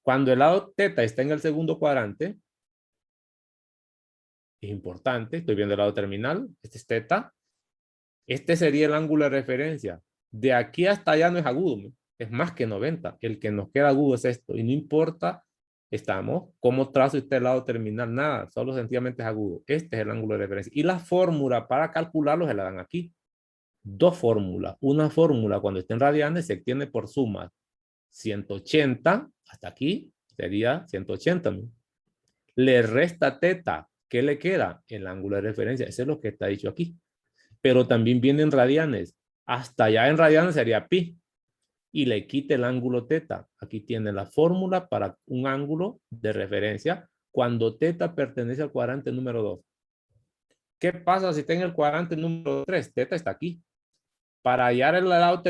Cuando el lado θ está en el segundo cuadrante, es importante. Estoy viendo el lado terminal. Este es θ. Este sería el ángulo de referencia. De aquí hasta allá no es agudo, ¿no? Es más que 90. El que nos queda agudo es esto. Y no importa, cómo trazo este lado terminal, nada. Solo sencillamente es agudo. Este es el ángulo de referencia. Y la fórmula para calcularlo se la dan aquí. Dos fórmulas. Una fórmula cuando esté en radianes se extiende por suma. 180, hasta aquí sería 180. ¿No? Le resta θ. ¿Qué le queda? El ángulo de referencia. Ese es lo que está dicho aquí. Pero también viene en radianes. Hasta allá en radianes sería pi. Y le quite el ángulo θ. Aquí tiene la fórmula para un ángulo de referencia cuando θ pertenece al cuadrante número 2. ¿Qué pasa si está en el cuadrante número 3? θ está aquí. Para hallar el lado,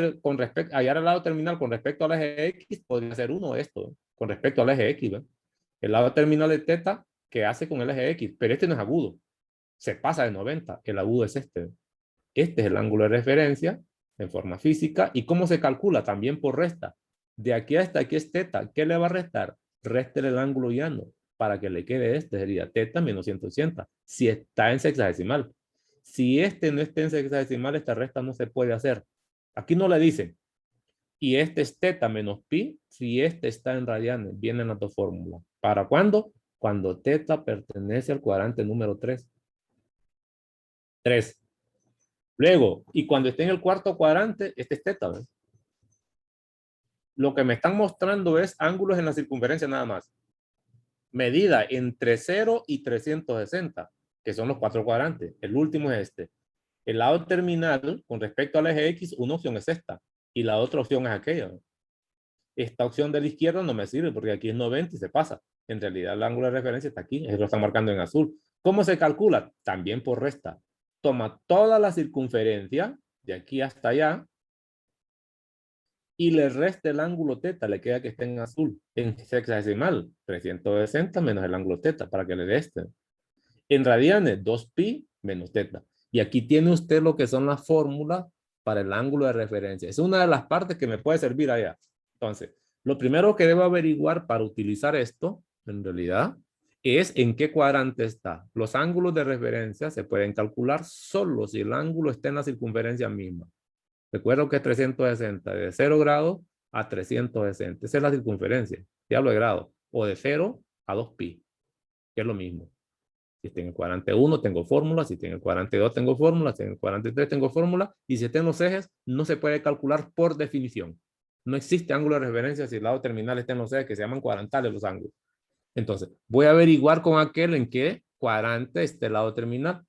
hallar el lado terminal con respecto al eje X, podría ser uno esto, con respecto al eje X. ¿Ve? El lado terminal de θ que hace con el eje X, pero este no es agudo. Se pasa de 90. El agudo es este. Este es el ángulo de referencia en forma física. ¿Y cómo se calcula? También por resta. De aquí hasta aquí es θ. ¿Qué le va a restar? Réstele el ángulo llano para que le quede este. Sería θ menos 180. Si está en sexagesimal. Si este no está en sexagesimal, esta resta no se puede hacer. Aquí no le dicen. Y este es teta menos pi, si este está en radianes. Vienen las dos fórmulas. ¿Para cuándo? Cuando teta pertenece al cuadrante número 3. 3. Luego, y cuando esté en el cuarto cuadrante, este es teta, ¿ves? Lo que me están mostrando es ángulos en la circunferencia nada más. Medida entre 0 y 360, que son los 4 cuadrantes. El último es este. El lado terminal, con respecto al eje X, una opción es esta. Y la otra opción es aquella. Esta opción de la izquierda no me sirve porque aquí es 90 y se pasa. En realidad el ángulo de referencia está aquí. Eso lo están marcando en azul. ¿Cómo se calcula? También por resta. Toma toda la circunferencia de aquí hasta allá y le resta el ángulo teta, le queda que esté en azul, en sexagesimal, 360 menos el ángulo teta, para que le dé este. En radianes, 2pi menos teta. Y aquí tiene usted lo que son las fórmulas para el ángulo de referencia. Es una de las partes que me puede servir allá. Entonces, lo primero que debo averiguar para utilizar esto, en realidad, es en qué cuadrante está. Los ángulos de referencia se pueden calcular solo si el ángulo está en la circunferencia misma. Recuerdo que es 360, de 0 grados a 360. Esa es la circunferencia. Ya hablo de grado. O de 0 a 2pi, que es lo mismo. Si está en el cuadrante 1, tengo fórmula. Si está en el cuadrante 2, tengo fórmula. Si está en el cuadrante 3, tengo fórmula. Y si está en los ejes, no se puede calcular por definición. No existe ángulo de referencia si el lado terminal está en los ejes, que se llaman cuadrantales los ángulos. Entonces, voy a averiguar con aquel en qué cuadrante está el lado terminal,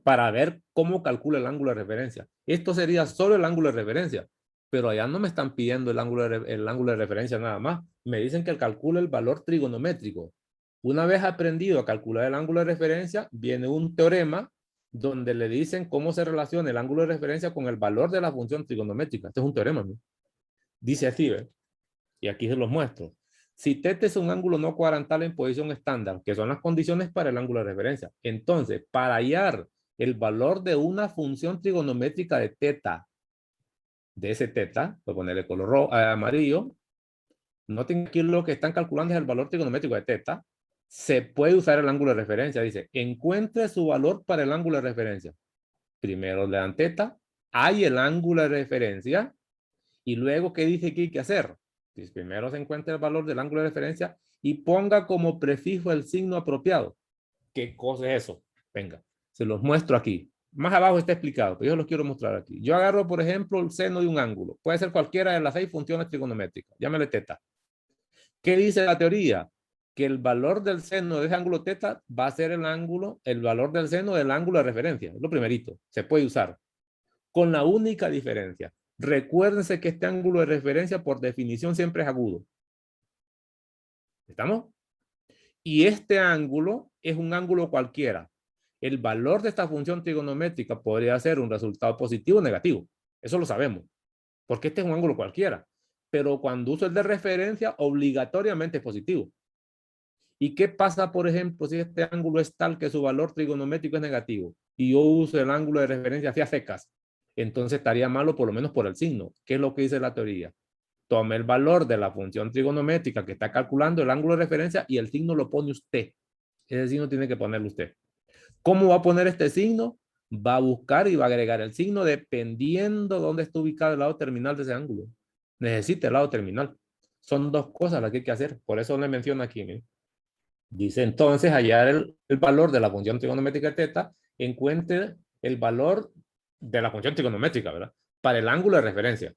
para ver cómo calcula el ángulo de referencia. Esto sería solo el ángulo de referencia, pero allá no me están pidiendo el ángulo de referencia nada más. Me dicen que calcule el valor trigonométrico. Una vez aprendido a calcular el ángulo de referencia, viene un teorema donde le dicen cómo se relaciona el ángulo de referencia con el valor de la función trigonométrica. Este es un teorema, ¿no? Dice así, ¿ves? Y aquí se los muestro. Si θ es un ángulo no cuadrantal en posición estándar, que son las condiciones para el ángulo de referencia. Entonces, para hallar el valor de una función trigonométrica de θ, de ese θ, voy a ponerle color amarillo, noten que aquí lo que están calculando es el valor trigonométrico de θ, se puede usar el ángulo de referencia. Dice, encuentre su valor para el ángulo de referencia. Primero le dan θ, hay el ángulo de referencia, y luego, ¿qué dice que hay que hacer? Pues primero se encuentra el valor del ángulo de referencia y ponga como prefijo el signo apropiado. ¿Qué cosa es eso? Venga, se los muestro aquí. Más abajo está explicado, pero yo los quiero mostrar aquí. Yo agarro, por ejemplo, el seno de un ángulo. Puede ser cualquiera de las 6 funciones trigonométricas. Llámale teta. ¿Qué dice la teoría? Que el valor del seno de ese ángulo teta va a ser el valor del seno del ángulo de referencia. Es lo primerito. Se puede usar. Con la única diferencia. Recuérdense que este ángulo de referencia por definición siempre es agudo. ¿Estamos? Y este ángulo es un ángulo cualquiera. El valor de esta función trigonométrica podría ser un resultado positivo o negativo. Eso lo sabemos. Porque este es un ángulo cualquiera. Pero cuando uso el de referencia, obligatoriamente es positivo. ¿Y qué pasa, por ejemplo, si este ángulo es tal que su valor trigonométrico es negativo? Y yo uso el ángulo de referencia hacia secas. Entonces estaría malo por lo menos por el signo. ¿Qué es lo que dice la teoría? Tome el valor de la función trigonométrica que está calculando el ángulo de referencia y el signo lo pone usted. Ese signo tiene que ponerlo usted. ¿Cómo va a poner este signo? Va a buscar y va a agregar el signo dependiendo de dónde está ubicado el lado terminal de ese ángulo. Necesita el lado terminal. Son dos cosas las que hay que hacer. Por eso le menciono aquí. ¿eh? Dice entonces hallar el valor de la función trigonométrica θ, encuentre el valor de la función trigonométrica, ¿verdad? Para el ángulo de referencia.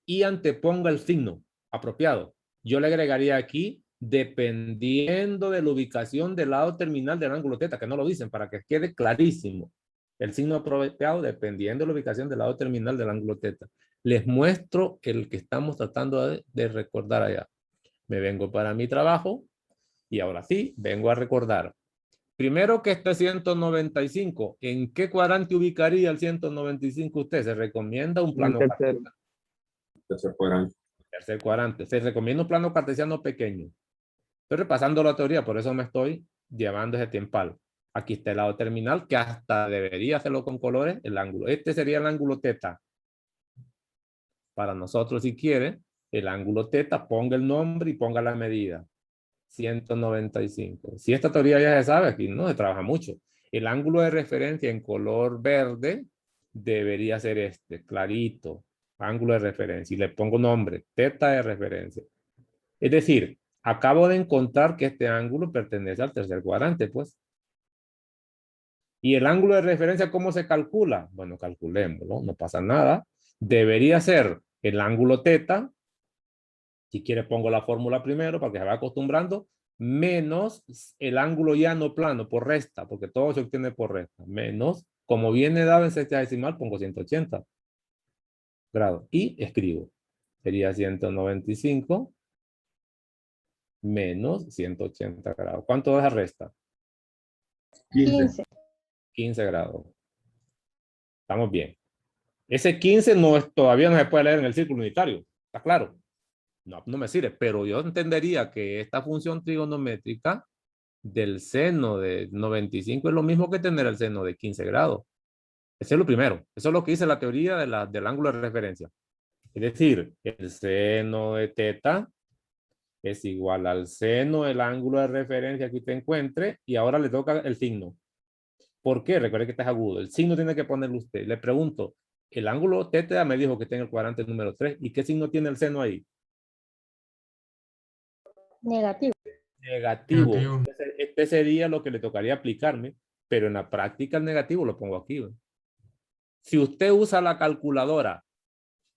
Y anteponga el signo apropiado. Yo le agregaría aquí, dependiendo de la ubicación del lado terminal del ángulo θ, que no lo dicen, para que quede clarísimo. El signo apropiado dependiendo de la ubicación del lado terminal del ángulo θ. Les muestro el que estamos tratando de recordar allá. Me vengo para mi trabajo y ahora sí, vengo a recordar. Primero que este 195, ¿en qué cuadrante ubicaría el 195 usted? Se recomienda un plano tercero. Tercer cuadrante. Tercer cuadrante. Se recomienda un plano cartesiano pequeño. Estoy repasando la teoría, por eso me estoy llevando ese tiempal. Aquí está el lado terminal, que hasta debería hacerlo con colores, el ángulo. Este sería el ángulo θ. Para nosotros, si quiere, el ángulo θ, ponga el nombre y ponga la medida. 195. Si esta teoría ya se sabe, aquí no se trabaja mucho. El ángulo de referencia en color verde debería ser este, clarito. Ángulo de referencia. Y le pongo nombre, teta de referencia. Es decir, acabo de encontrar que este ángulo pertenece al tercer cuadrante, pues. ¿Y el ángulo de referencia cómo se calcula? Bueno, calculémoslo, no pasa nada. Debería ser el ángulo teta. Si quieres pongo la fórmula primero para que se vaya acostumbrando. Menos el ángulo llano plano por resta, porque todo se obtiene por resta. Menos, como viene dado en sexagesimal, pongo 180 grados. Y escribo. Sería 195 menos 180 grados. ¿Cuánto es la resta? 15. 15 grados. Estamos bien. Ese 15 no es, todavía no se puede leer en el círculo unitario. ¿Está claro? No, no me sirve, pero yo entendería que esta función trigonométrica del seno de 95 es lo mismo que tener el seno de 15 grados. Ese es lo primero. Eso es lo que dice la teoría del ángulo de referencia. Es decir, el seno de teta es igual al seno del ángulo de referencia que usted encuentre y ahora le toca el signo. ¿Por qué? Recuerde que este es agudo. El signo tiene que ponerlo usted. Le pregunto, el ángulo teta me dijo que está en el cuadrante número 3. ¿Y qué signo tiene el seno ahí? Negativo. Negativo. Este sería lo que le tocaría aplicarme, pero en la práctica el negativo lo pongo aquí, ¿ve? Si usted usa la calculadora,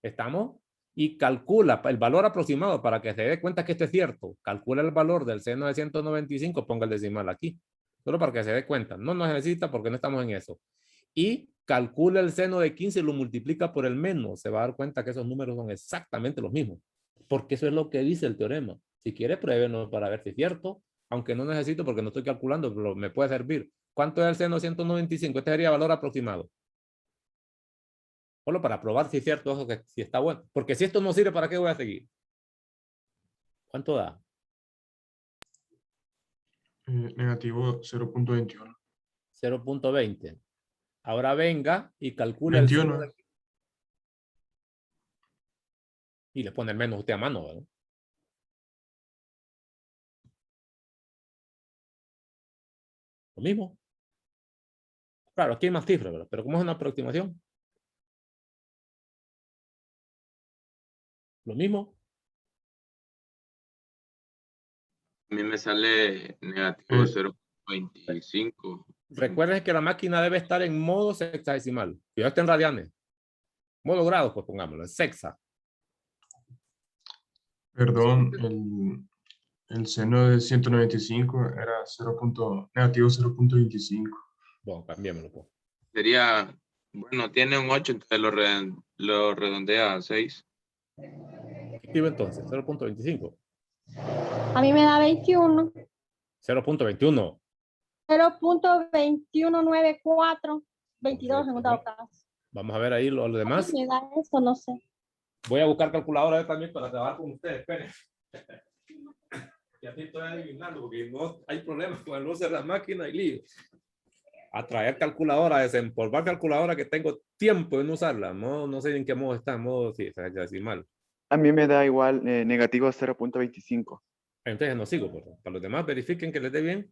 ¿estamos? Y calcula el valor aproximado para que se dé cuenta que esto es cierto. Calcula el valor del seno de 195, ponga el decimal aquí. Solo para que se dé cuenta. No nos necesita porque no estamos en eso. Y calcula el seno de 15 y lo multiplica por el menos. Se va a dar cuenta que esos números son exactamente los mismos. Porque eso es lo que dice el teorema. Si quiere, pruébenos para ver si es cierto. Aunque no necesito porque no estoy calculando, pero me puede servir. ¿Cuánto es el seno de 195? Este sería valor aproximado. Solo para probar si es cierto eso, que si está bueno. Porque si esto no sirve, ¿para qué voy a seguir? ¿Cuánto da? Negativo 0.21. 0.20. Ahora venga y calcula el 21. seno de... Y le pone el menos usted a mano, ¿verdad? Lo mismo. Claro, aquí hay más cifras, ¿verdad? Pero como es una aproximación. Lo mismo. A mí me sale negativo 0.25. Recuerden que la máquina debe estar en modo sexagesimal. Si ya está en radianes. Modo grados, pues pongámoslo, en sexa. Perdón, el seno de 195 era negativo 0.25. Bueno, cambiémoslo, pues. Sería, bueno, tiene un 8, entonces lo redondea a 6. Escribe entonces, 0.25. A mí me da 21. 0.21. 0.2194. 22 en un dado caso. Vamos a ver ahí lo demás. Me da eso, no sé. Voy a buscar calculadora también para trabajar con ustedes. Esperen. Y así estoy adivinando porque no hay problemas con el uso de las máquinas y lío. A traer calculadora, desempolvar calculadora que tengo tiempo de no usarla. No sé en qué modo está, en modo sí, decimal. A mí me da igual negativo 0.25. Entonces no sigo, por favor. Para los demás verifiquen que les dé bien.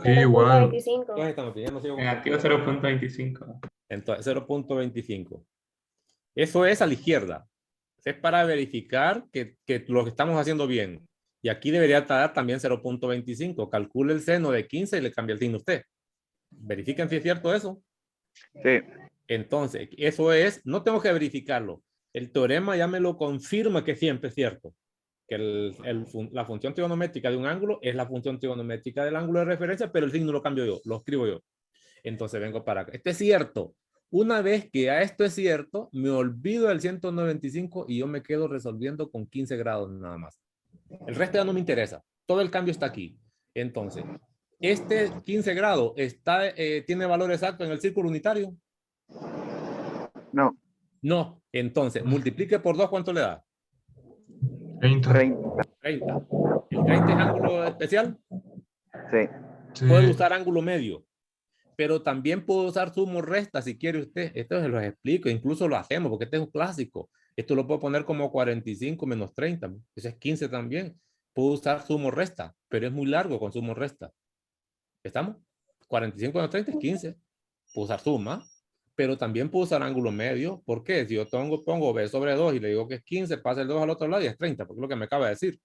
Sí, igual. 0.25. Entonces estamos bien, no sigo con Negativo calculadora. 0.25. Entonces 0.25. Eso es a la izquierda. Es para verificar que lo que estamos haciendo bien. Y aquí debería dar también 0.25. Calcule el seno de 15 y le cambia el signo a usted. Verifiquen si es cierto eso. Sí. Entonces, eso es, no tengo que verificarlo. El teorema ya me lo confirma que siempre es cierto. Que la función trigonométrica de un ángulo es la función trigonométrica del ángulo de referencia, pero el signo lo cambio yo, lo escribo yo. Entonces vengo para acá. Esto es cierto. Una vez que ya esto es cierto, me olvido del 195 y yo me quedo resolviendo con 15 grados nada más. El resto ya no me interesa. Todo el cambio está aquí. Entonces, este 15 grados tiene valor exacto en el círculo unitario. No. No. Entonces, multiplique por 2, ¿cuánto le da? 30. 30. 30. ¿El 30 es ángulo especial? Sí. Sí. Puede usar ángulo medio. Pero también puedo usar sumo resta si quiere usted. Esto se los explico, incluso lo hacemos porque este es un clásico. Esto lo puedo poner como 45 menos 30. Eso es 15 también. Puedo usar sumo resta, pero es muy largo con sumo resta. ¿Estamos? 45 menos 30 es 15. Puedo usar suma, pero también puedo usar ángulo medio. ¿Por qué? Si yo pongo b sobre 2 y le digo que es 15, pasa el 2 al otro lado y es 30, porque es lo que me acaba de decir.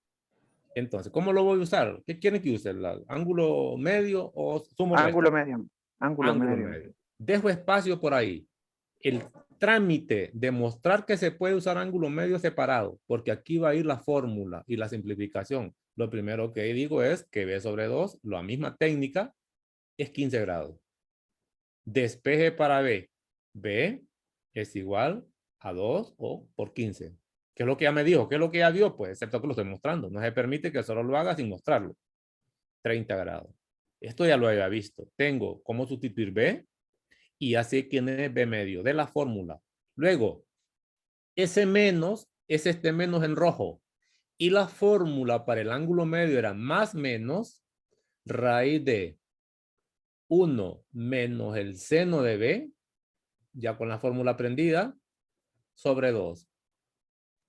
Entonces, ¿cómo lo voy a usar? ¿Qué quieren que use? ¿Ángulo medio o sumo resta? Ángulo medio. Ángulo medio. Dejo espacio por ahí. El trámite de mostrar que se puede usar ángulo medio separado, porque aquí va a ir la fórmula y la simplificación. Lo primero que digo es que b sobre 2, la misma técnica, es 15 grados. Despeje para b. b es igual a 2 o por 15. ¿Qué es lo que ya me dijo? ¿Qué es lo que ya vio? Pues excepto que lo estoy mostrando. No se permite que solo lo haga sin mostrarlo. 30 grados. Esto ya lo había visto. Tengo cómo sustituir b y así quién es b medio de la fórmula. Luego, ese menos es este menos en rojo. Y la fórmula para el ángulo medio era más menos raíz de 1 menos el seno de b, ya con la fórmula aprendida, sobre 2.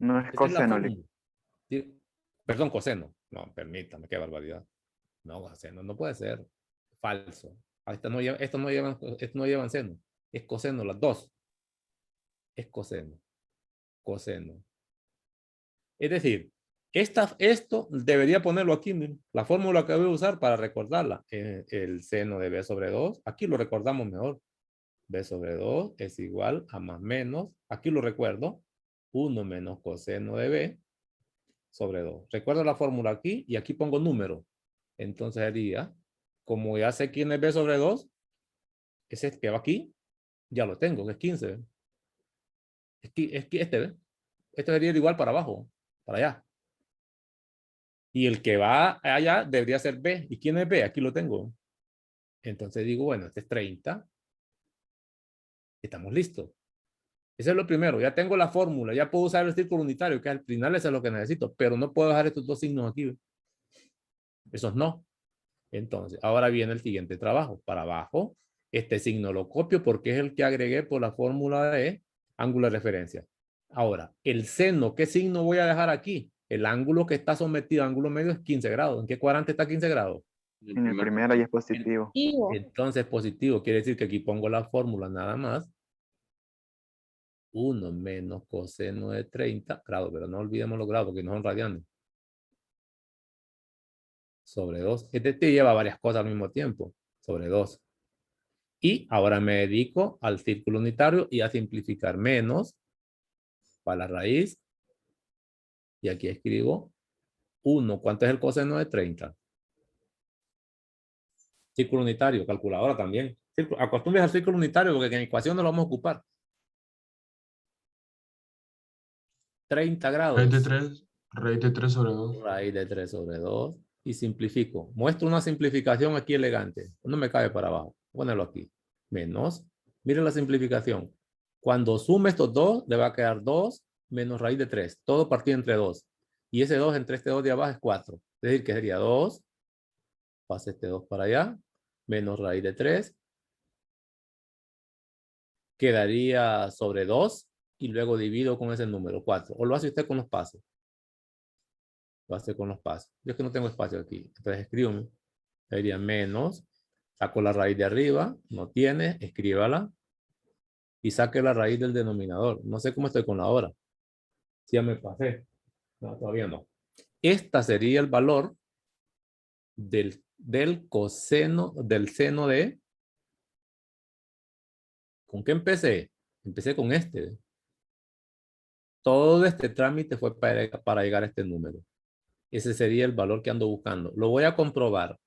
No es Esa es la coseno. fórmula. Sí. Perdón, coseno. No, permítame, qué barbaridad. No, coseno no puede ser. Falso. Esto no llevan seno. Es coseno, las dos. Es coseno. Coseno. Es decir, esto debería ponerlo aquí. Miren, la fórmula que voy a usar para recordarla. El seno de b sobre 2. Aquí lo recordamos mejor. B sobre 2 es igual a más menos. Aquí lo recuerdo. 1 menos coseno de b sobre 2. Recuerdo la fórmula aquí y aquí pongo número. Entonces sería, como ya sé quién es b sobre 2, ese que va aquí, ya lo tengo, que es 15. Es que este, ¿ve? Este sería igual para abajo, para allá. Y el que va allá debería ser b. ¿Y quién es b? Aquí lo tengo. Entonces digo, bueno, este es 30. Estamos listos. Eso es lo primero. Ya tengo la fórmula. Ya puedo usar el círculo unitario, que al final eso es lo que necesito. Pero no puedo dejar estos dos signos aquí. Esos no. Entonces, ahora viene el siguiente trabajo. Para abajo, este signo lo copio porque es el que agregué por la fórmula de ángulo de referencia. Ahora, el seno, ¿qué signo voy a dejar aquí? El ángulo que está sometido a ángulo medio es 15 grados. ¿En qué cuadrante está 15 grados? En el primero y es positivo. Positivo. Entonces, positivo. Quiere decir que aquí pongo la fórmula nada más. 1 menos coseno de 30 grados, pero no olvidemos los grados porque no son radianes. Sobre 2. Este te lleva varias cosas al mismo tiempo. Sobre 2. Y ahora me dedico al círculo unitario y a simplificar menos para la raíz. Y aquí escribo 1. ¿Cuánto es el coseno de 30? Círculo unitario, calculadora también. Acostumbres al círculo unitario porque en ecuación no lo vamos a ocupar. 30 grados. Raíz de 3 sobre 2. Raíz de 3 sobre 2. Y simplifico. Muestro una simplificación aquí elegante. No me cabe para abajo. Pónelo aquí. Menos. Miren la simplificación. Cuando sume estos dos, le va a quedar 2 menos raíz de 3. Todo partido entre 2. Y ese 2 entre este 2 de abajo es 4. Es decir, que sería 2. Pasa este 2 para allá. Menos raíz de 3. Quedaría sobre 2. Y luego divido con ese número, 4. O lo hace usted con los pasos. Lo hace con los pasos. Yo es que no tengo espacio aquí. Entonces escribo. Sería menos. Saco la raíz de arriba. No tiene. Escríbala. Y saque la raíz del denominador. No sé cómo estoy con la hora. Si ya me pasé. No, todavía no. Esta sería el valor del coseno, del seno de... ¿Con qué empecé? Empecé con este. Todo este trámite fue para llegar a este número. Ese sería el valor que ando buscando. Lo voy a comprobar.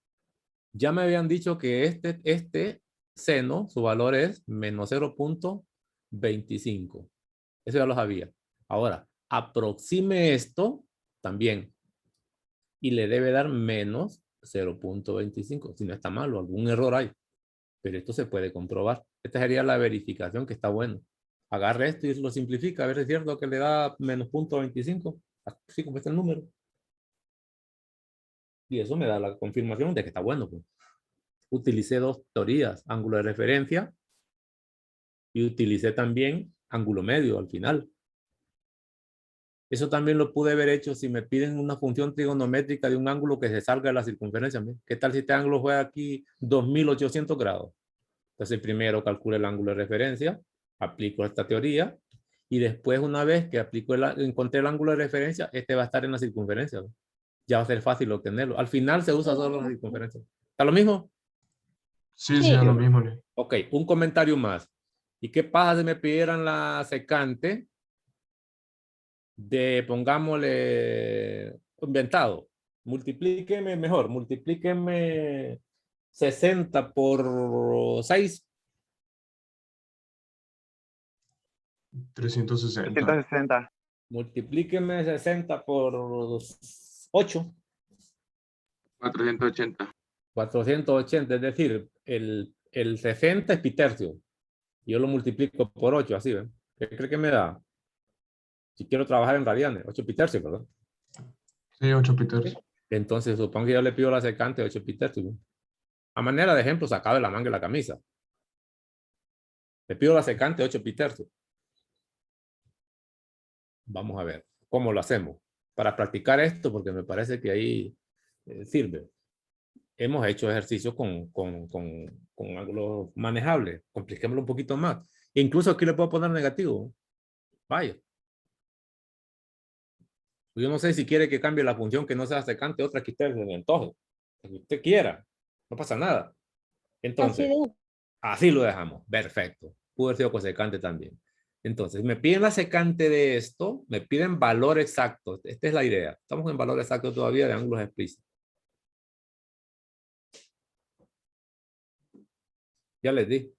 Ya me habían dicho que este seno, su valor es menos 0.25. Eso ya lo sabía. Ahora, aproxime esto también. Y le debe dar menos 0.25. Si no está malo, algún error hay. Pero esto se puede comprobar. Esta sería la verificación que está bueno. Agarre esto y lo simplifica. A ver si es cierto que le da menos 0.25. Así como está el número. Y eso me da la confirmación de que está bueno. Pues. Utilicé dos teorías. Ángulo de referencia. Y utilicé también ángulo medio al final. Eso también lo pude haber hecho si me piden una función trigonométrica de un ángulo que se salga de la circunferencia. ¿Ve? ¿Qué tal si este ángulo fue aquí 2800 grados? Entonces primero calculo el ángulo de referencia, aplico esta teoría y después una vez que encontré el ángulo de referencia, este va a estar en la circunferencia. ¿Ve? Ya va a ser fácil obtenerlo. Al final se usa solo la circunferencia. ¿Está lo mismo? Sí, Sí. es lo mismo, Lick. Ok, un comentario más. ¿Y qué pasa si me pidieran la secante de, pongámosle, inventado? Multiplíqueme 60 por 6. 360. 360. Multiplíqueme 60 por 8. 480. 480, es decir, el 60 es pitercio. Yo lo multiplico por 8, así, ¿ven? ¿Qué cree que me da? Si quiero trabajar en radianes, 8 pitercios, ¿verdad? Sí, 8 Peters. Entonces, supongo que yo le pido la secante de 8 pitercios. ¿No? A manera de ejemplo, sacado de la manga de la camisa. Le pido la secante de 8 pitercios. Vamos a ver cómo lo hacemos. Para practicar esto, porque me parece que ahí sirve. Hemos hecho ejercicios con ángulos manejables. Compliquémoslo un poquito más. E incluso aquí le puedo poner negativo. Vaya. Yo no sé si quiere que cambie la función que no sea secante, otra que usted se le antoje. Lo que usted quiera. No pasa nada. Así Entonces, de así lo dejamos. Perfecto. Pudo haber sido cosecante también. Entonces, me piden la secante de esto, me piden valor exacto. Esta es la idea. Estamos en valor exacto todavía de ángulos explícitos. Ya les di.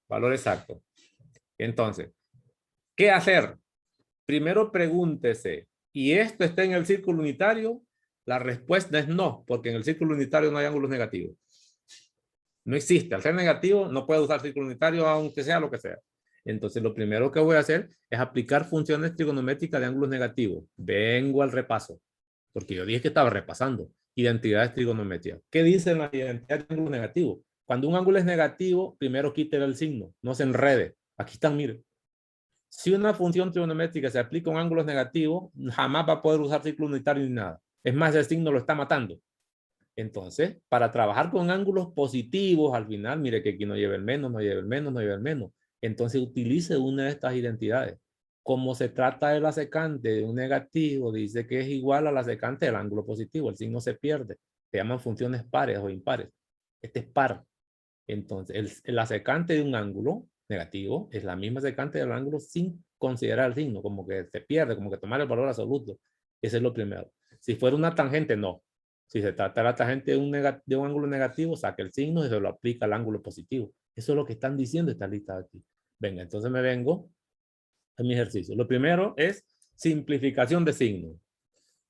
Valor exacto. Entonces, ¿qué hacer? Primero pregúntese, ¿y esto está en el círculo unitario? La respuesta es no, porque en el círculo unitario no hay ángulos negativos. No existe. Al ser negativo, no puedo usar círculo unitario, aunque sea lo que sea. Entonces, lo primero que voy a hacer es aplicar funciones trigonométricas de ángulos negativos. Vengo al repaso, porque yo dije que estaba repasando. Identidades trigonométricas. ¿Qué dicen las identidades de ángulos negativos? Cuando un ángulo es negativo, primero quítele el signo, no se enrede. Aquí están, miren. Si una función trigonométrica se aplica a un ángulo negativo, jamás va a poder usar círculo unitario ni nada. Es más, el signo lo está matando. Entonces, para trabajar con ángulos positivos, al final, mire que aquí no lleva el menos, no lleva el menos, no lleva el menos. Entonces, utilice una de estas identidades. Como se trata de la secante de un negativo, dice que es igual a la secante del ángulo positivo. El signo se pierde. Se llaman funciones pares o impares. Este es par. Entonces, la secante de un ángulo negativo es la misma secante del ángulo sin considerar el signo, como que se pierde, como que tomar el valor absoluto. Ese es lo primero. Si fuera una tangente, no. Si se trata de la tangente de un ángulo negativo, saca el signo y se lo aplica al ángulo positivo. Eso es lo que están diciendo estas listas aquí. Venga, entonces me vengo a mi ejercicio. Lo primero es simplificación de signos.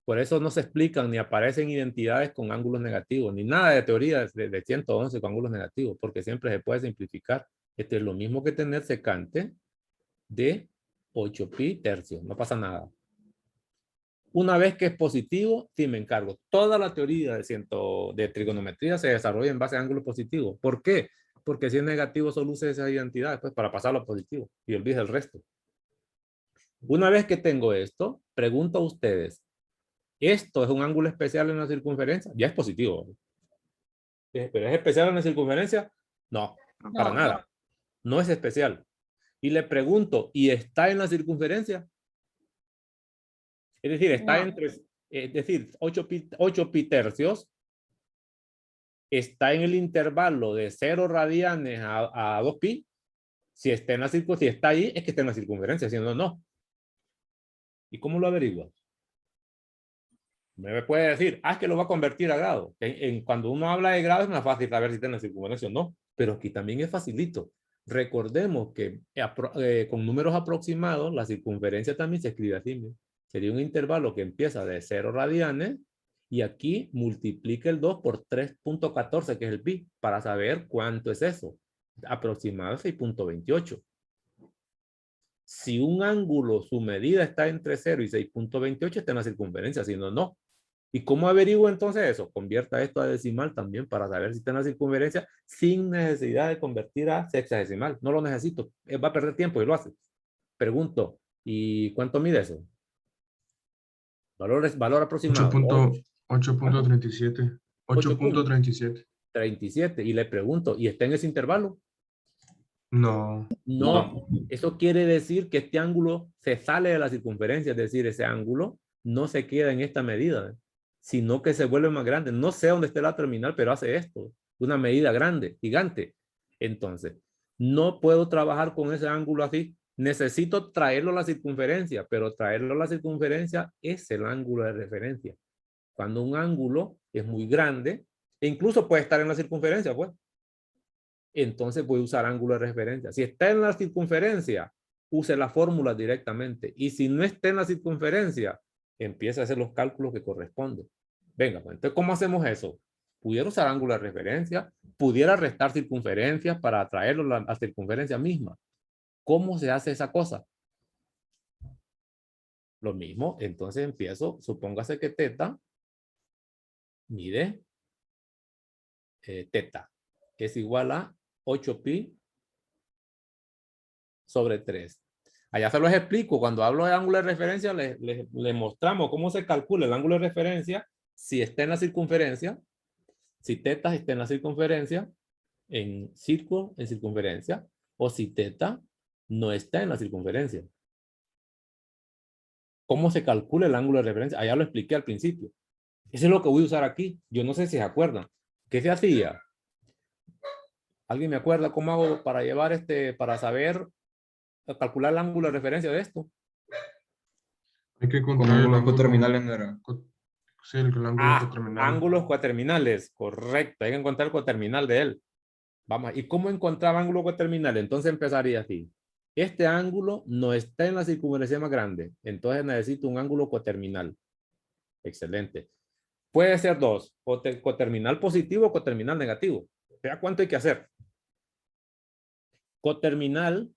Por eso no se explican ni aparecen identidades con ángulos negativos, ni nada de teoría de 111 con ángulos negativos, porque siempre se puede simplificar. Esto es lo mismo que tener secante de 8 pi tercios. No pasa nada. Una vez que es positivo, sí me encargo. Toda la teoría de trigonometría se desarrolla en base a ángulos positivos. ¿Por qué? Porque si es negativo, solo use esa identidad pues, para pasarlo a positivo y olvide el resto. Una vez que tengo esto, pregunto a ustedes, ¿esto es un ángulo especial en la circunferencia? Ya es positivo. ¿Pero es especial en la circunferencia? No, para nada. No es especial. Y le pregunto, ¿y está en la circunferencia? Es decir, está entre, es decir, 8 pi tercios está en el intervalo de 0 radianes a 2 pi. Si está en la circunferencia, si está ahí, es que está en la circunferencia, si no, no. ¿Y cómo lo averigua? Me puede decir, es que lo va a convertir a grado. Cuando uno habla de grado es más fácil saber si está en la circunferencia o no, pero aquí también es facilito. Recordemos que con números aproximados, la circunferencia también se escribe así. ¿no? Sería un intervalo que empieza de 0 radianes y aquí multiplica el 2 por 3.14, que es el pi, para saber cuánto es eso. Aproximado 6.28. Si un ángulo, su medida está entre 0 y 6.28, está en la circunferencia, si no, no. ¿Y cómo averiguo entonces eso? Convierta esto a decimal también para saber si está en la circunferencia sin necesidad de convertir a sexagesimal. No lo necesito. Va a perder tiempo y lo hace. Pregunto, ¿y cuánto mide eso? Valor aproximado. 8.37. 8.37. 37. Y le pregunto, ¿y está en ese intervalo? No. No. Eso quiere decir que este ángulo se sale de la circunferencia, es decir, ese ángulo no se queda en esta medida, sino que se vuelve más grande. No sé dónde esté la terminal, pero hace esto. Una medida grande, gigante. Entonces, no puedo trabajar con ese ángulo así. Necesito traerlo a la circunferencia, pero traerlo a la circunferencia es el ángulo de referencia. Cuando un ángulo es muy grande, e incluso puede estar en la circunferencia, pues. Entonces voy a usar ángulo de referencia. Si está en la circunferencia, use la fórmula directamente. Y si no está en la circunferencia, empieza a hacer los cálculos que corresponden. Venga, pues, entonces, ¿cómo hacemos eso? Pudiera usar ángulo de referencia, pudiera restar circunferencias para traerlo a la circunferencia misma. ¿Cómo se hace esa cosa? Lo mismo, entonces empiezo, supóngase que teta mide teta, que es igual a 8pi sobre 3. Allá se los explico. Cuando hablo de ángulo de referencia, les mostramos cómo se calcula el ángulo de referencia si está en la circunferencia, si teta está en la circunferencia, en círculo, en circunferencia, o si teta no está en la circunferencia. ¿Cómo se calcula el ángulo de referencia? Allá lo expliqué al principio. Eso es lo que voy a usar aquí. Yo no sé si se acuerdan. ¿Qué se hacía? ¿Alguien me acuerda cómo hago para llevar para saber calcular el ángulo de referencia de esto? Hay que Con encontrar el ángulos ángulo. coterminales no era. Sí, el ángulo coterminal. Ángulos coterminales, correcto. Hay que encontrar el coterminal de él. Vamos, ¿y cómo encontraba ángulo coterminal? Entonces empezaría así. Este ángulo no está en la circunferencia más grande. Entonces necesito un ángulo coterminal. Excelente. Puede ser dos. Coterminal positivo o coterminal negativo. Vea cuánto hay que hacer. Coterminal.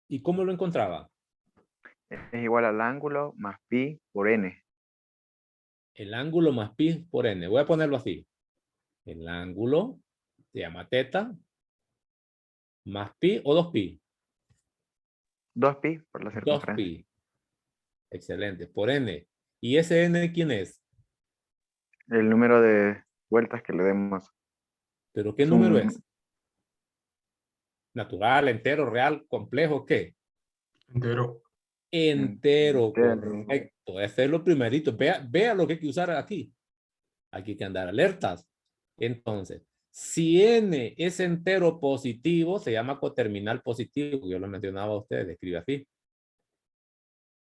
¿Y cómo lo encontraba? Es igual al ángulo más pi por n. El ángulo más pi por n. Voy a ponerlo así. El ángulo se llama teta más pi o 2pi. 2pi por la circunferencia. 2pi. Excelente. Por n. ¿Y ese n quién es? El número de vueltas que le demos. ¿Pero qué Es número un- es? ¿Natural, entero, real, complejo? ¿Qué? Entero. Entero, Entero. correcto. Ese es lo primerito. Vea lo que hay que usar aquí. Aquí hay que andar alertas. Entonces, si n es entero positivo, se llama coterminal positivo. Yo lo mencionaba a ustedes, escribe así.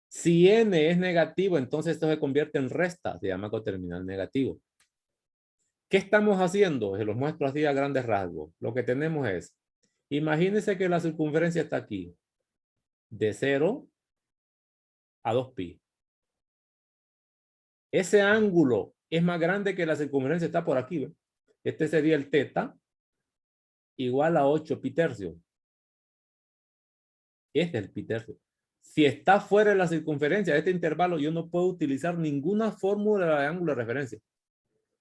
Si n es negativo, entonces esto se convierte en resta, se llama coterminal negativo. ¿Qué estamos haciendo? Se los muestro así a grandes rasgos. Lo que tenemos es, imagínense que la circunferencia está aquí, de 0 a 2pi. Ese ángulo es más grande que la circunferencia, está por aquí. ¿Ve? Este sería el teta igual a 8pi tercio. Este es el pi tercio. Si está fuera de la circunferencia de este intervalo, yo no puedo utilizar ninguna fórmula de ángulo de referencia.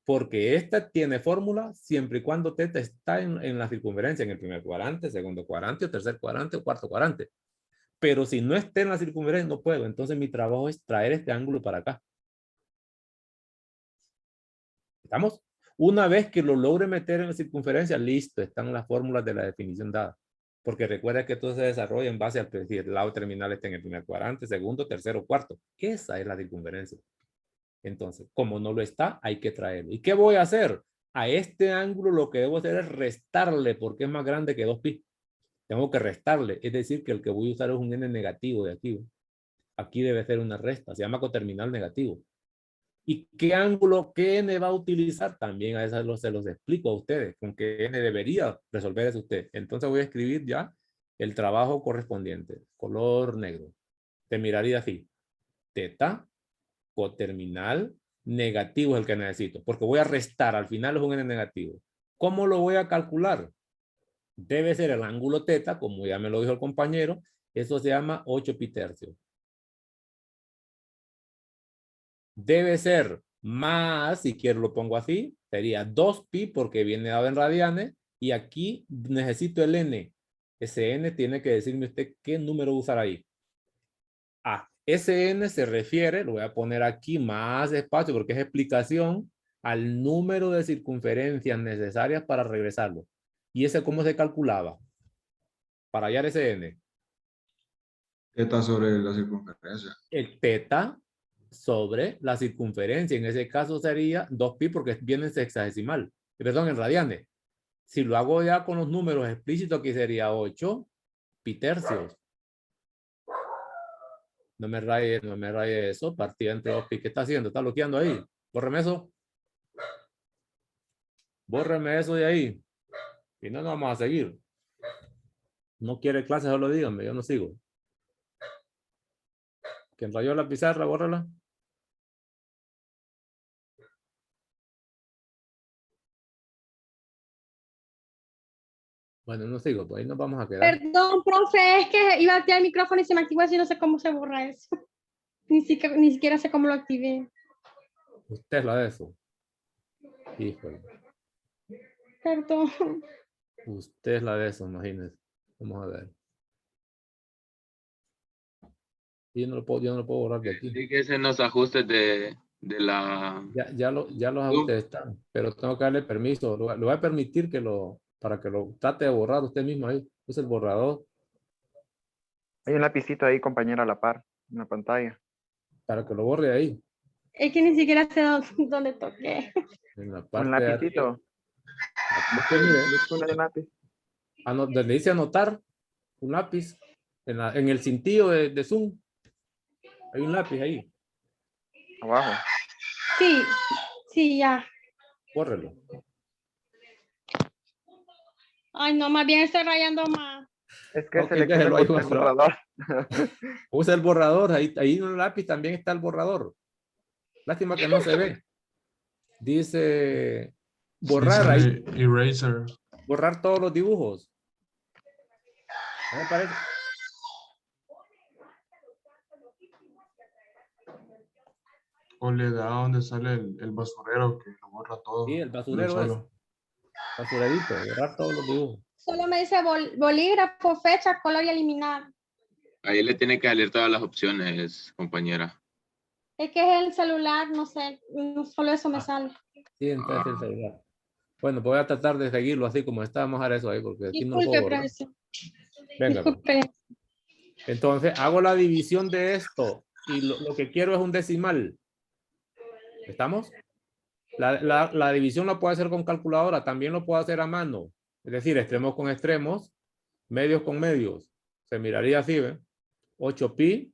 Porque esta tiene fórmula siempre y cuando teta está en la circunferencia, en el primer cuadrante, segundo cuadrante, o tercer cuadrante o cuarto cuadrante. Pero si no está en la circunferencia, no puedo. Entonces mi trabajo es traer este ángulo para acá. ¿Estamos? Una vez que lo logre meter en la circunferencia, listo, están las fórmulas de la definición dada. Porque recuerda que todo se desarrolla en base al si el lado terminal está en el primer cuadrante, segundo, tercero, cuarto. Esa es la circunferencia. Entonces, como no lo está, hay que traerlo. ¿Y qué voy a hacer? A este ángulo lo que debo hacer es restarle porque es más grande que 2pi. Tengo que restarle. Es decir, que el que voy a usar es un n negativo de aquí. Aquí debe ser una resta. Se llama coterminal negativo. ¿Y qué ángulo, qué n va a utilizar? También a eso se los explico a ustedes. Con qué n debería resolver eso usted. Entonces voy a escribir ya el trabajo correspondiente. Color negro. Te miraría así. Teta, coterminal, negativo es el que necesito. Porque voy a restar. Al final es un n negativo. ¿Cómo lo voy a calcular? Debe ser el ángulo teta, como ya me lo dijo el compañero. Eso se llama 8pi tercio. Debe ser más, si quiero lo pongo así, sería 2pi porque viene dado en radianes y aquí necesito el n. Ese n tiene que decirme usted qué número usar ahí. Ah, SN se refiere, lo voy a poner aquí más despacio porque es explicación, al número de circunferencias necesarias para regresarlo. ¿Y ese cómo se calculaba? Para hallar SN. Teta sobre la circunferencia. El teta sobre la circunferencia. En ese caso sería 2pi porque viene en sexagesimal. Perdón, en radianes. Si lo hago ya con los números explícitos, aquí sería 8 pi tercios. No me raye eso. Partida entre 2 pi. ¿Qué está haciendo? ¿Está bloqueando ahí? Bórreme eso. Bórreme eso de ahí. Y no nos vamos a seguir. No quiere clase, solo díganme. Yo no sigo. ¿Quién rayó la pizarra? Bórrala. Bueno, no sigo, pues ahí nos vamos a quedar. Perdón, profe, es que iba a activar el micrófono y se me activó así, no sé cómo se borra eso. Ni siquiera sé cómo lo activé. Usted es la de eso. Híjole. Perdón. Usted es la de eso, imagínese. Vamos a ver. Yo no lo puedo borrar de aquí. Sí que ese los ajustes de la... Ya los ajustes están, pero tengo que darle permiso. Lo voy a permitir para que lo trate de borrar usted mismo ahí. Es el borrador Hay un lapicito ahí, compañera, a la par, en la pantalla. para que lo borre ahí. Es que ni siquiera sé dónde toqué. En la Un parte de lapicito. arriba. Usted mire, Busca un lápiz. donde le dice anotar, un lápiz, en el cintillo de Zoom. Hay un lápiz ahí. Abajo. Sí, sí, ya. Bórrelo. Ay, no, más bien estoy rayando más. Es que Ok, selecciona déjelo ahí, el por favor. borrador. Usa el borrador. Ahí en el lápiz también está el borrador. Lástima que no se ve. Dice borrar Sí, ahí. sale eraser. Borrar todos los dibujos. ¿No me parece? O le da donde sale el basurero que lo borra todo. Sí, el de basurero es. solo. Basurerito, borrar todos los dibujos. Solo me dice bolígrafo, fecha, color y eliminar. Ahí le tiene que salir todas las opciones, compañera. Es que es el celular, no sé, solo eso me sale. Sí, entonces el celular. Bueno, pues voy a tratar de seguirlo así como está. Vamos a dejar eso ahí porque aquí no lo puedo Disculpe, borrar. profesor. Venga, pues. Disculpe. Entonces hago la división de esto y lo que quiero es un decimal. ¿Estamos? La división la puedo hacer con calculadora, también lo puedo hacer a mano. Es decir, extremos con extremos, medios con medios. Se miraría así, ¿ve? 8pi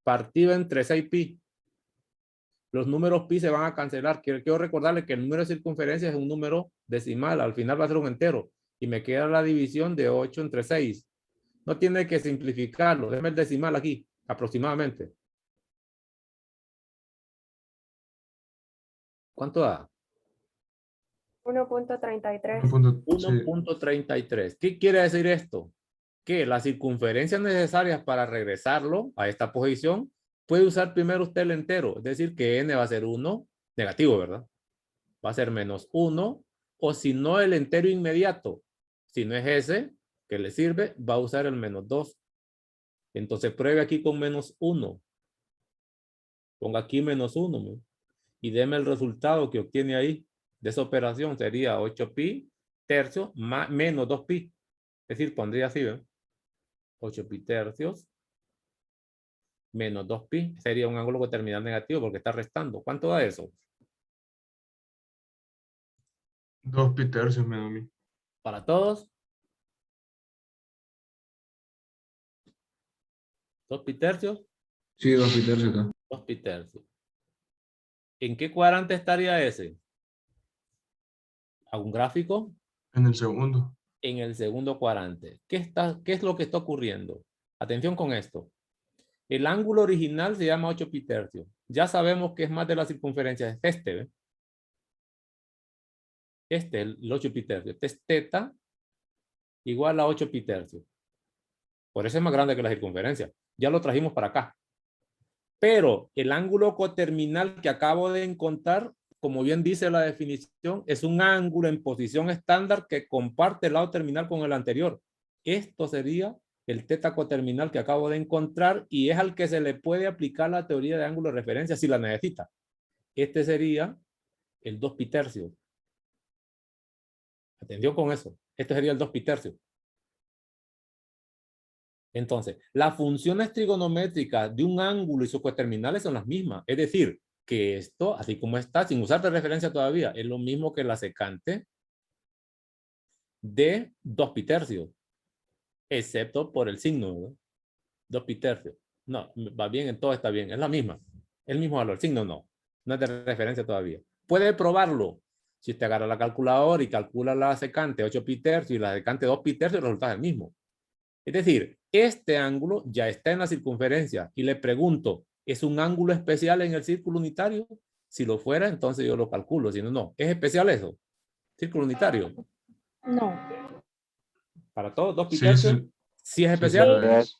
partido entre 6pi. Los números pi se van a cancelar. Quiero recordarle que el número de circunferencia es un número decimal. Al final va a ser un entero. Y me queda la división de 8 entre 6. No tiene que simplificarlo. Déjame el decimal aquí, aproximadamente. ¿Cuánto da? 1.33. 1.33. ¿Qué quiere decir esto? Que las circunferencias necesarias para regresarlo a esta posición, puede usar primero usted el entero. Es decir, que n va a ser 1, negativo, ¿verdad? Va a ser menos 1, o si no el entero inmediato. Si no es ese, que le sirve, va a usar el menos 2. Entonces pruebe aquí con menos 1. Ponga aquí menos 1, ¿no? Y deme el resultado que obtiene ahí de esa operación. Sería 8pi tercios más, menos 2pi. Es decir, pondría así, ¿eh? 8pi tercios menos 2pi. Sería un ángulo terminal negativo porque está restando. ¿Cuánto da eso? 2 pi tercios me da a mí. Para todos. 2pi tercios. Sí, 2 pi tercios. 2pi tercios. ¿En qué cuadrante estaría ese? ¿Algún gráfico? En el segundo. En el segundo cuadrante. ¿Qué es lo que está ocurriendo? Atención con esto. El ángulo original se llama 8 pi tercios. Ya sabemos que es más de la circunferencia. Es este, ¿ve? Este es el 8 pi tercios. Este es teta igual a 8 pi tercios. Por eso es más grande que la circunferencia. Ya lo trajimos para acá. Pero el ángulo coterminal que acabo de encontrar, como bien dice la definición, es un ángulo en posición estándar que comparte el lado terminal con el anterior. Esto sería el teta coterminal que acabo de encontrar y es al que se le puede aplicar la teoría de ángulo de referencia si la necesita. Este sería el 2 pi tercios. Atención con eso. Este sería el 2 pi tercios. Entonces, las funciones trigonométricas de un ángulo y sus coterminales son las mismas. Es decir, que esto, así como está, sin usar de referencia todavía, es lo mismo que la secante de 2 pi tercios. Excepto por el signo, ¿verdad? 2 pi tercios. No, va bien, en todo está bien. Es la misma. El mismo valor. El signo no. No es de referencia todavía. Puede probarlo. Si usted agarra la calculadora y calcula la secante 8 pi tercios y la secante 2 pi tercios, el resultado es el mismo. Es decir, este ángulo ya está en la circunferencia. Y le pregunto, ¿es un ángulo especial en el círculo unitario? Si lo fuera, entonces yo lo calculo. Si no, no. ¿Es especial eso? ¿Círculo unitario? No. Para todos, 2 pi Sí, tercios. sí, ¿Sí es sí, especial? sí lo es.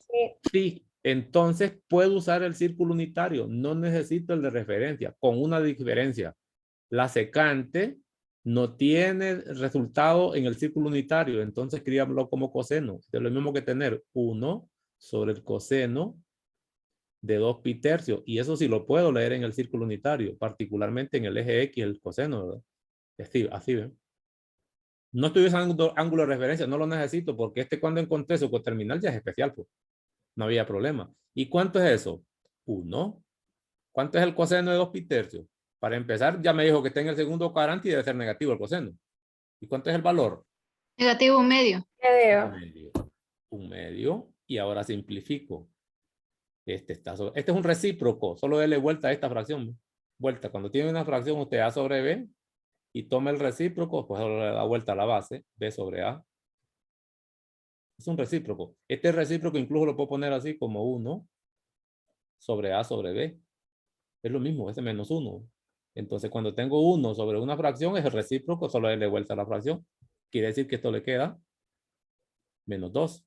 Sí, entonces puedo usar el círculo unitario. No necesito el de referencia, con una diferencia. La secante no tiene resultado en el círculo unitario, entonces escribámoslo como coseno. Es lo mismo que tener 1 sobre el coseno de 2 pi tercios. Y eso sí lo puedo leer en el círculo unitario, particularmente en el eje X, el coseno, ¿verdad? Así ven. No estoy usando ángulo de referencia, no lo necesito porque cuando encontré su coterminal ya es especial, pues. No había problema. ¿Y cuánto es eso? 1. ¿Cuánto es el coseno de 2 pi tercios? Para empezar, ya me dijo que está en el segundo cuadrante y debe ser negativo el coseno. ¿Y cuánto es el valor? Negativo 1/2. Un medio. Un medio. Y ahora simplifico. Este es un recíproco. Solo dele vuelta a esta fracción. Vuelta. Cuando tiene una fracción, usted A sobre B y toma el recíproco, pues solo le da vuelta a la base. B sobre A. Es un recíproco. Este recíproco incluso lo puedo poner así como 1 sobre A sobre B. Es lo mismo, ese menos 1. Entonces, cuando tengo 1 sobre una fracción, es el recíproco, solo darle vuelta a la fracción. Quiere decir que esto le queda menos 2.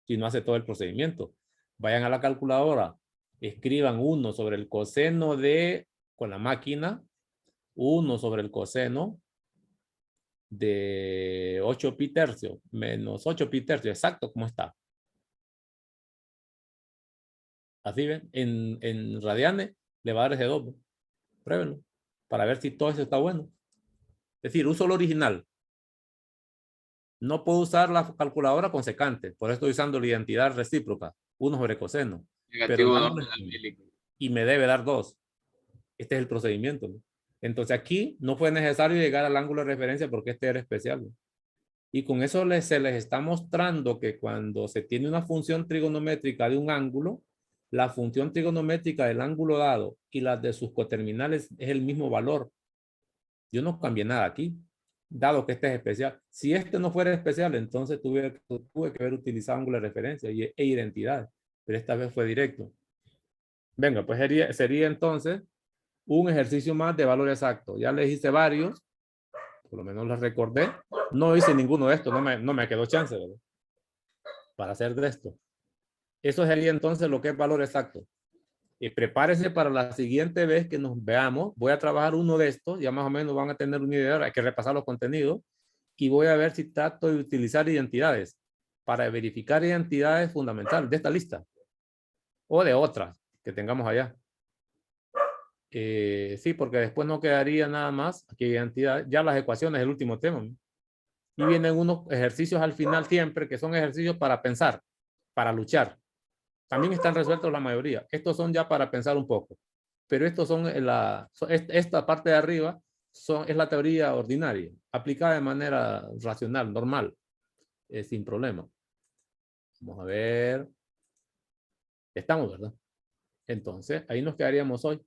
Si no hace todo el procedimiento. Vayan a la calculadora, escriban 1 sobre el coseno con la máquina, 1 sobre el coseno de 8 pi tercios, menos 8 pi tercios, exacto como está. Así ven, en radianes le va a dar ese 2. Pruébenlo, para ver si todo eso está bueno. Es decir, uso el original. No puedo usar la calculadora con secante, por eso estoy usando la identidad recíproca, 1 sobre coseno. Negativo Pero 2 alfílico. y me debe dar 2. Este es el procedimiento, ¿no? Entonces aquí no fue necesario llegar al ángulo de referencia porque este era especial, ¿no? Y con eso se les está mostrando que cuando se tiene una función trigonométrica de un ángulo, la función trigonométrica del ángulo dado y las de sus coterminales es el mismo valor. Yo no cambié nada aquí, dado que este es especial. Si este no fuera especial, entonces tuve que haber utilizado ángulo de referencia e identidad, pero esta vez fue directo. Venga, pues sería entonces un ejercicio más de valor exacto. Ya les hice varios, por lo menos les recordé. No hice ninguno de estos, no me quedó chance, ¿verdad? Para hacer de esto. Eso sería entonces lo que es valor exacto. Y prepárese para la siguiente vez que nos veamos. Voy a trabajar uno de estos, ya más o menos van a tener una idea, hay que repasar los contenidos. Y voy a ver si trato de utilizar identidades para verificar identidades fundamentales de esta lista o de otras que tengamos allá. Sí, porque después no quedaría nada más que identidad. Ya las ecuaciones es el último tema. Y vienen unos ejercicios al final siempre que son ejercicios para pensar, para luchar. También están resueltos la mayoría. Estos son ya para pensar un poco. Pero estos son esta parte de arriba es la teoría ordinaria, aplicada de manera racional, normal, sin problema. Vamos a ver. Estamos, ¿verdad? Entonces, ahí nos quedaríamos hoy.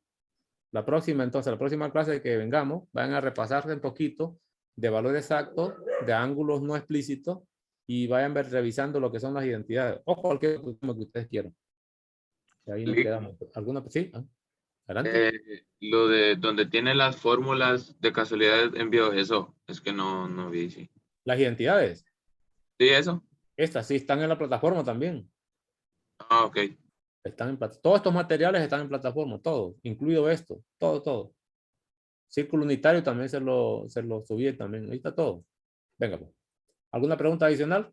La próxima clase que vengamos, van a repasar un poquito de valor exacto, de ángulos no explícitos, y vayan revisando lo que son las identidades, o cualquier otro tema que ustedes quieran. Y ahí nos quedamos. ¿Alguna? Sí, adelante. Lo de donde tiene las fórmulas de casualidad envío, eso es que no vi, sí. Las identidades, ¿Sí, eso? estas sí están en la plataforma también. Ah, ok. Todos estos materiales están en plataforma, todos, incluido esto, todo. Círculo unitario también se lo subí también, ahí está todo. Venga, pues. ¿Alguna pregunta adicional?